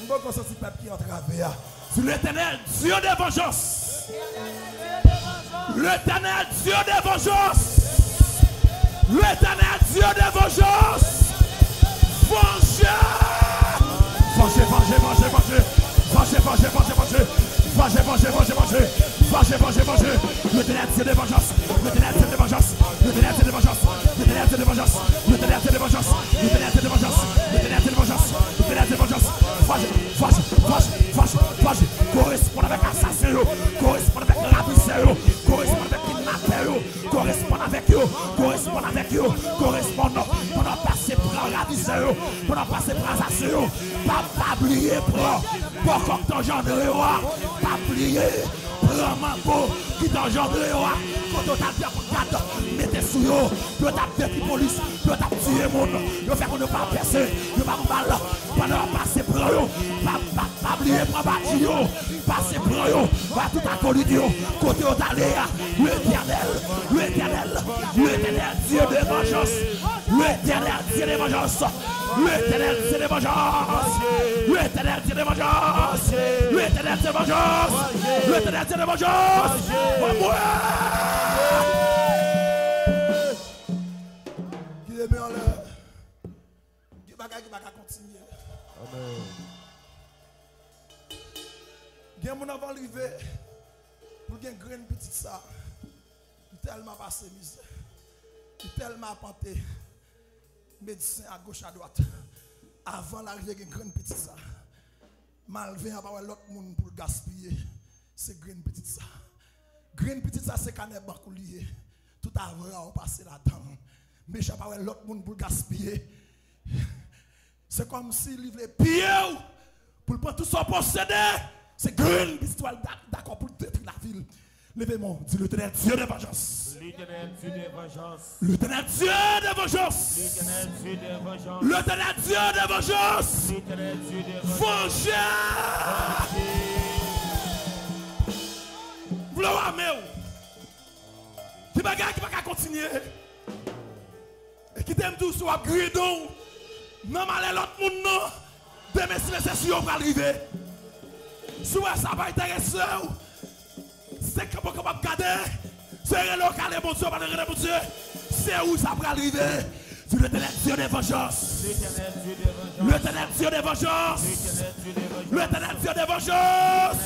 On va consentir le peuple qui est en travers. C'est l'éternel Dieu de vengeance. L'éternel Dieu de vengeance. L'éternel Dieu de vengeance. Vengez. Vengez, vengez, vengez, vengez. Vengez, vengez, vengez, vengez. Vengez, vengez, vengez, vengez. Vengez, vengez, vengez. L'éternel Dieu de vengeance. L'éternel Dieu de vengeance. L'éternel Dieu de vengeance. L'éternel Dieu de vengeance. L'éternel Dieu de vengeance. L'éternel Dieu de vengeance. L'éternel Dieu de vengeance. L'éternel Dieu de vengeance. Vengez, vengez, vengez, vengez, vengez. Correspond avec assassin. Correspond avec ravisseur. Correspond avec kidnappeur. Correspond avec eux. Correspond avec eux. Correspond pendant passer pour un ravisseur. Pendant passer pour un assassin. Pas oublier pour comme t'engendrer. Pas oublier. Prends ma peau qui t'engendrer. Quand on t'a bien pour mettez sous eux. Yo t'a fait la police. Yo t'a tué le monde. Yo fait qu'on ne pas percer. Yo pas qu'on balle. Pendant passer pour eux. Pas oublier pour bâtir eux. Passer pour eux. Va tout à coller Dieu. Côté au d'aller. L'éternel. L'éternel. L'éternel Dieu de vengeance. L'éternel Dieu de vengeance. L'éternel Dieu de vengeance. L'éternel Dieu de vengeance. L'éternel Dieu de vengeance. L'éternel Dieu de vengeance. Qui est bien là? Qui va continuer? Amen. Il y a mon avant arrivé pour qu'il y ait une graine petite ça. Tellement passé misère. Tellement apporté. Médecin à gauche à droite. Avant l'arrivée d'une graine petite ça. Malvin à pas l'autre monde pour gaspiller. C'est graine petite ça. Graine petite ça c'est canet banco lié. Tout avant on passer là-dedans. Mais j'ai pas l'autre monde pour gaspiller. C'est comme si il voulait piller pour prendre tout son possédé. C'est graine petite d'accord pour détruire la ville. Levez-moi, dis l'éternel Dieu de vengeance. L'éternel Dieu de vengeance. L'éternel Dieu de vengeance. L'éternel Dieu de vengeance. L'éternel Dieu de vengeance. L'éternel Dieu de vengeance. Vengez. Gloire à Dieu. Qui va continuer. Et qui t'aime tout sur gridon. Non, mais l'autre monde non. Demain, si c'est sûr, on va arriver. Si ça va intéresser. C'est comment on va garder. C'est relocaliser mon Dieu, mon Dieu. C'est où ça va arriver. C'est l'éternel Dieu de vengeance. L'éternel Dieu de vengeance. L'éternel Dieu de vengeance.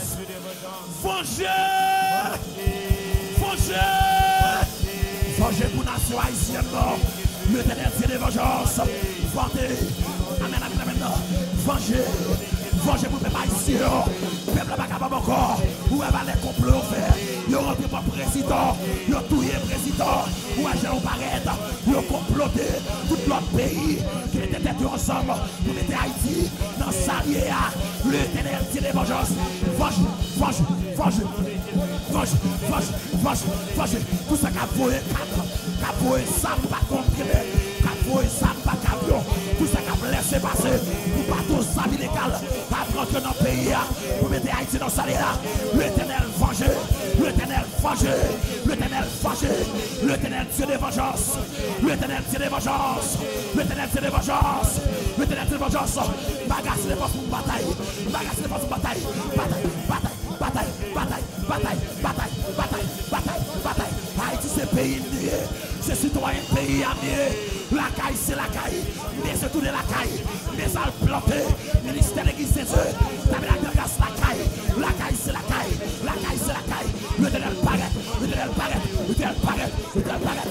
Vengez. Vengez. Vengez pour la nation haïtienne. L'éternel Dieu de vengeance. Vengez. Amen, amen, amen. Vengez. Vengez pour le peuple haïtien. Peuple pas capable encore. Où est les complots faire? Ils ont rentré pour président. Ils ont tué le président. Où est-ce qu'on paraît? Ils ont comploté tout notre pays. Qui étaient têtés ensemble pour mettre Haïti dans sa lière. L'éternel Dieu de vengeance. Venge, venge, venge. Venge, venge, venge, venge. Tout ça qu'a volé cadre. Qu'a volé ça pas comprimé. Qu'a volé ça pas camion. Tout ça qu'a laissé passer. Pour pas tout ça illégal. Pas rentrer dans le pays. Pour mettre Haïti dans sa lière. L'éternel venge. L'éternel venge. L'éternel venge. L'éternel Dieu de vengeance. L'éternel Dieu de vengeance. L'éternel Dieu de vengeance. L'éternel Dieu de vengeance. Bagasse les forces pour bataille. Bagasse les forces pour bataille. Bataille, bataille, bataille, bataille, bataille, bataille, bataille, bataille, bataille. Haïti c'est pays nié. C'est citoyen pays amié. La caille c'est la caille. Mais c'est tout de la caille. Mais ça le planté. Ministère de l'église de Dieu. T'avais la grâce la caille. La caille c'est la caille. La caille c'est la caille. L'éternel paraît. L'éternel paraît. L'éternel paraît. L'éternel paraît.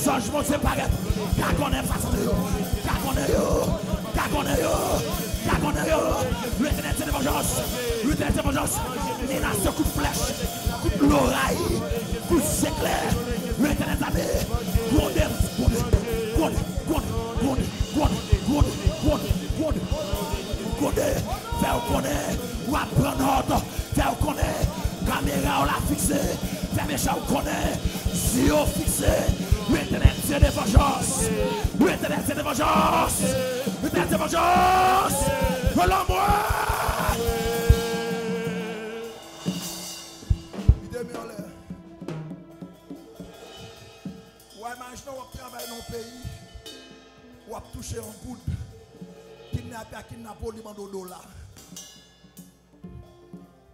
Changement c'est paraît. Car qu'on est façon de yo. Car qu'on est yo. Car qu'on est yo. Car qu'on est yo. L'éternel c'est de vengeance. L'éternel c'est de vengeance. Menace coup de flèche. Coup de l'oreille. Coup de s'éclair. L'éternel t'avait. Faire connaître, ou apprendre, faire connaître, caméra on l'a fixé, Père méchant connaît, si on fixé, l'éternel Dieu de vengeance, l'éternel Dieu de vengeance, l'éternel Dieu de vengeance, l'envoi. Imaginez qu'on travaille dans un pays où on touché un coup kidnappé à kidnapper lui demande $.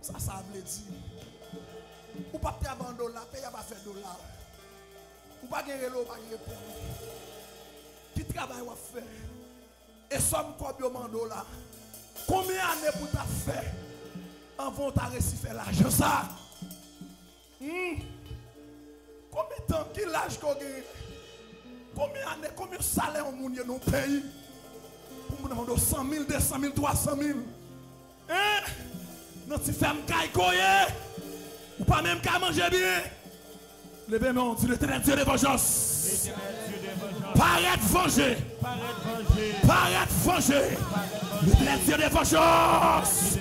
Ça veut dire. Ou pas travailler $, payer pas faire $. Ou pas gagner l'eau, pas gagner pour qui travail on fait. Et somme combien $. Combien d'années pour ta faire avant ta réussi faire l'argent ça? Combien de temps, quel âge qu'on gagne? Combien d'années, combien de salaire on gagne dans le pays? Pour nous demander 100 000, 200 000, 300 000. Hein? Non, tu fais un caille ou pas même qu'à manger bien. Levez-moi, on dit l'éternel Dieu de vengeance. Paraît venger. Paraît venger. L'éternel Dieu de vengeance.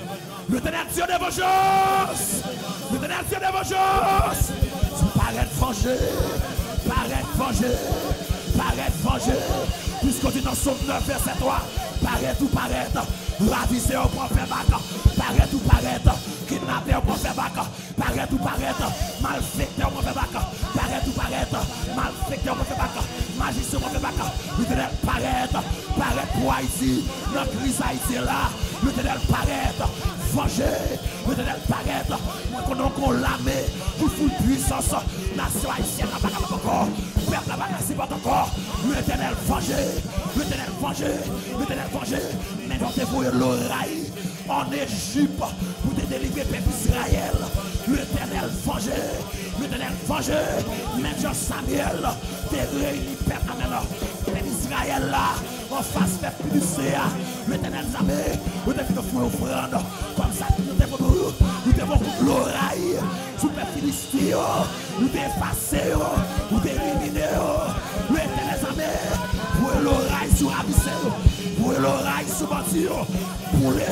L'éternel Dieu de vengeance. L'éternel Dieu de vengeance. Paraît venger. Paraît venger. Paraît venger. Puisqu'on dit dans Somme 9, verset 3. Paraît ou paraît. Ravisser au prophète bac. Paraît ou paraît. Kidnapper au prophète bac. Paraît ou paraît. Malfecter au prophète bac. Paraît ou paraît. Malfecter au prophète bac. Magicien au prophète bac. L'éternel paraît. Paraît pour Haïti. Notre crise Haïti est là. L'éternel paraît. Venger. L'éternel paraît. Nous connaissons l'armée qui fout puissance. Nation haïtienne n'a pas encore. Peuple n'a pas encore. L'éternel venger. L'éternel venger. L'éternel venger. Mais quand tu vois l'oreille en Égypte pour te délivrer peuple Israël. L'éternel venger. L'éternel venger. Même Jean Samuel te réunit peuple Israël là. En face peuple Philistéen. L'éternel armée. Vous devez te faire offrande. Comme ça, nous devons l'oreille. Sous peuple Philistéen. Nous devons effacer. Nous devons éliminer. L'éternel armée. Pour l'oreille sur Abissé. Pour l'oreille sur Bantio. Pour les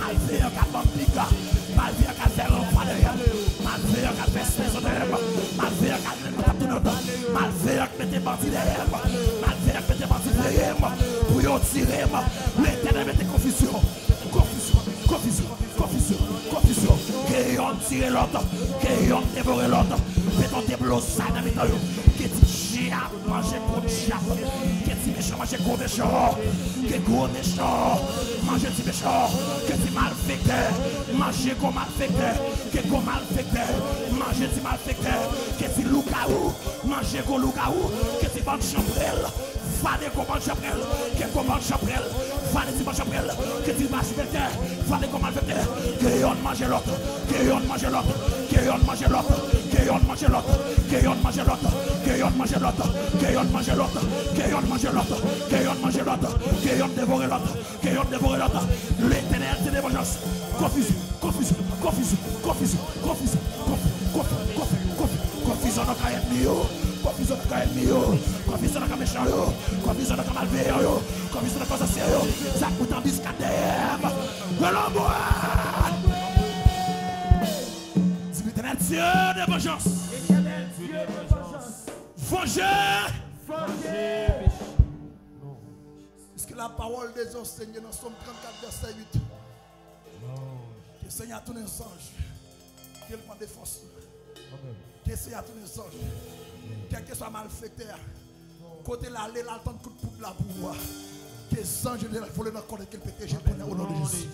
malveillant qui a pica, malveillant qui a fait l'enfant derrière, malveillant qui a fait saison derrière, malveillant qui a fait tout le temps, malveillant qui mette bandit derrière, malveillant qui mette bandit derrière, pour y tirer, l'éternel mette confusion, confusion, confusion, confusion, confusion, que yon tire l'autre, que yon dévore l'autre, fait ton déblo ça dans les temps, que tu chiap, manger pour chiap, que tu méchant, manger gros méchant, que gros méchant, manger petit méchant, que tu malfecteur, manger gros malfecteur, que gros malfecteur, manger petit malfecteur, que tu loukaou, manger gros loukaou, que tu bande chambrelle, fallait comment chambrelle, que comment chambrelle, fallait tu chambrelle, que tu malfecteur, fallait comment malfecteur, que yon mange l'autre, que yon mange l'autre, que yon mange l'autre, que yon mange l'autre, que yon mange l'autre, que yon mange l'autre, que yon mange l'autre, que yon mange l'autre, que yon mange l'autre, que yon dévore l'autre, que yon dévore l'autre, l'éternel c'est des vengeances, confusion, confusion, confusion, confusion, confusion, confusion dans le cas confusion dans le cas confusion dans le cas méchant, confusion dans le cas malveillant, confusion dans le cas sérieux, ça coûte en biscade derrière, c'est l'éternel Dieu de vengeance. Vengez. Est-ce que la parole des enseignants dans Somme 34, verset 8, que le Seigneur a tourné un ange, qu'il prend des forces, que le Seigneur a tourné un ange, quel que soit malfaiteur, côté l'aller, l'attendre coup de poutre là pour voir, que les anges ne volent dans le corps de quel péché, je connais au nom de Jésus.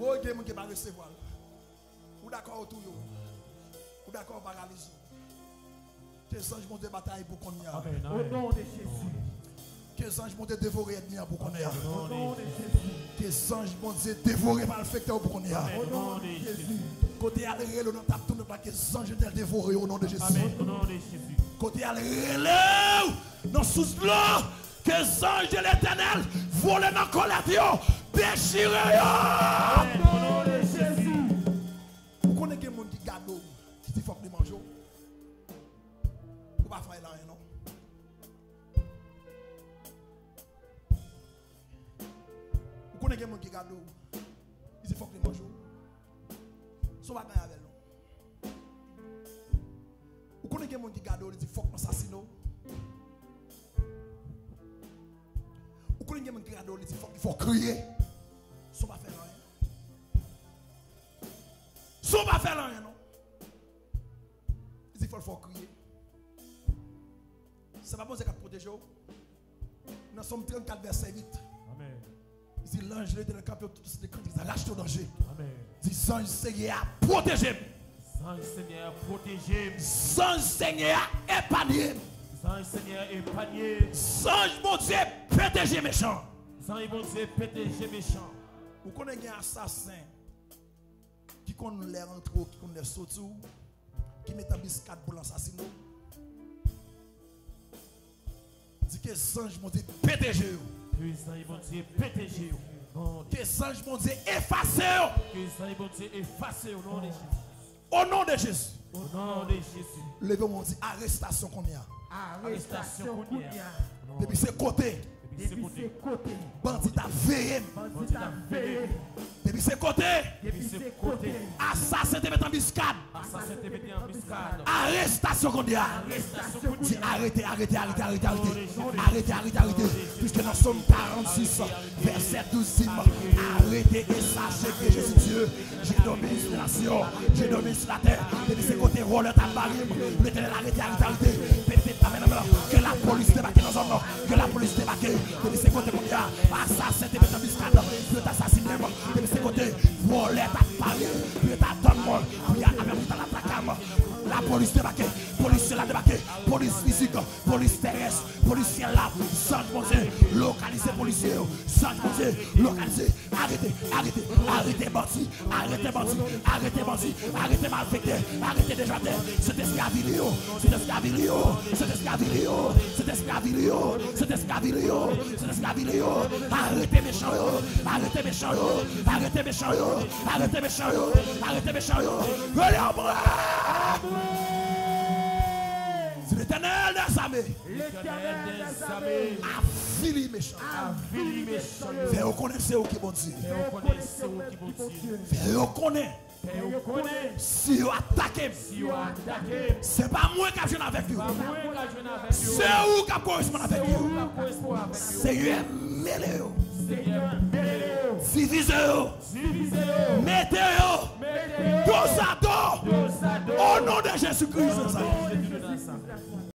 Oh, il y a des gens qui vont recevoir. Ou d'accord autour de vous. Ou d'accord paralysie. Que les anges vont te bataille pour qu'on y a. Au nom de Jésus. Que les anges vont te dévorer pour qu'on y a. Au nom de Jésus. Que les anges vont te dévorer malfecteur pour qu'on y a. Au nom de Jésus. Côté aller le nom tape tout pas que les anges te dévorer au nom de Jésus. Au nom de Jésus. Côté aller dans sous l'eau que les anges de l'Éternel volent dans colère déchiré. Au nom de Jésus. Vous connaissez des gens qui gardent l'eau, qui disent qu'il faut que nous mangeons. Vous ne pouvez pas faire là, non? Vous connaissez des gens qui gardent l'eau, qui disent qu'il faut que nous mangeons. Ce n'est pas avec nous. Vous connaissez des gens qui gardent l'eau, qui disent qu'il faut que nous assassinions. Vous connaissez des gens qui gardent l'eau, qui disent qu'il faut crier. Ce n'est pas faire rien. Ce n'est pas faire rien, non? Il faut crier. Ce n'est pas bon de protéger. Nous sommes 34 verset 8. Amen. Il dit l'ange de l'éternel camp tout ce qui arrache au danger. Amen. Il dit l'ange Seigneur à protéger. L'ange Seigneur à protéger. L'ange Seigneur à épargner. L'ange Seigneur épargner. L'ange mon Dieu protéger méchant. L'ange mon Dieu protéger méchant. Vous connaissez un assassin qui connaît l'air entre eux, qui connaît sauter, qui met un biscade pour l'assassiner. Dit que les anges m'ont dit protéger. Que les anges m'ont dit protéger. Que les anges m'ont dit effacer. Que les anges m'ont dit effacer au nom de Jésus. Au nom de Jésus. Au nom de Jésus. Levez-moi dit arrestation qu'on y a. Arrestation qu'on y a. Depuis ce côté. Bandit a veillé. Depuis ce côté. Assassin te met en biscade. Arrestation qu'on dit. Arrêtez. Puisque nous sommes 46, verset 12. Arrêtez et sachez que je suis Dieu. J'ai dominé sur la nation. J'ai dominé sur la terre. Depuis ce côté, roller ta barrière. L'éternel arrêtez. Que la police débarque dans un nom. Que la police débarque. Depuis ce côté, il y a assassin te met en biscade. De t'assassiner. Depuis ce côté, voler ta barrière. De ta donne-moi. Il y a la police débarquée, police là débarquée, police physique, police terrestre, police là, sans Dieu, localiser policier, sans Dieu, localiser, arrêtez bandit, arrêtez malfecteur, arrêtez déjà terre, c'est escavilio, arrêtez méchant, c'est l'Éternel des armées. armées. L'éternel des armées. Affili méchant. Affili méchant. Fais reconnaître où qui bon Dieu. Et on connaît ce qui bon Dieu. Fais reconnaître. Et on connaît Si vous attaquez, si on attaque. c'est pas moi qui ai joué avec vous. Pas moi qui joue avec vous. C'est vous qui correspond avec vous. Pas correspond avec vous. Seigneur, mêlez-vous. Seigneur, mêlez-vous. Divisez-vous. Divisez-vous. Mettez-vous. Mettez-vous. Dos à dos. Dos à dos. Au nom de Jésus-Christ. Au nom de Jésus.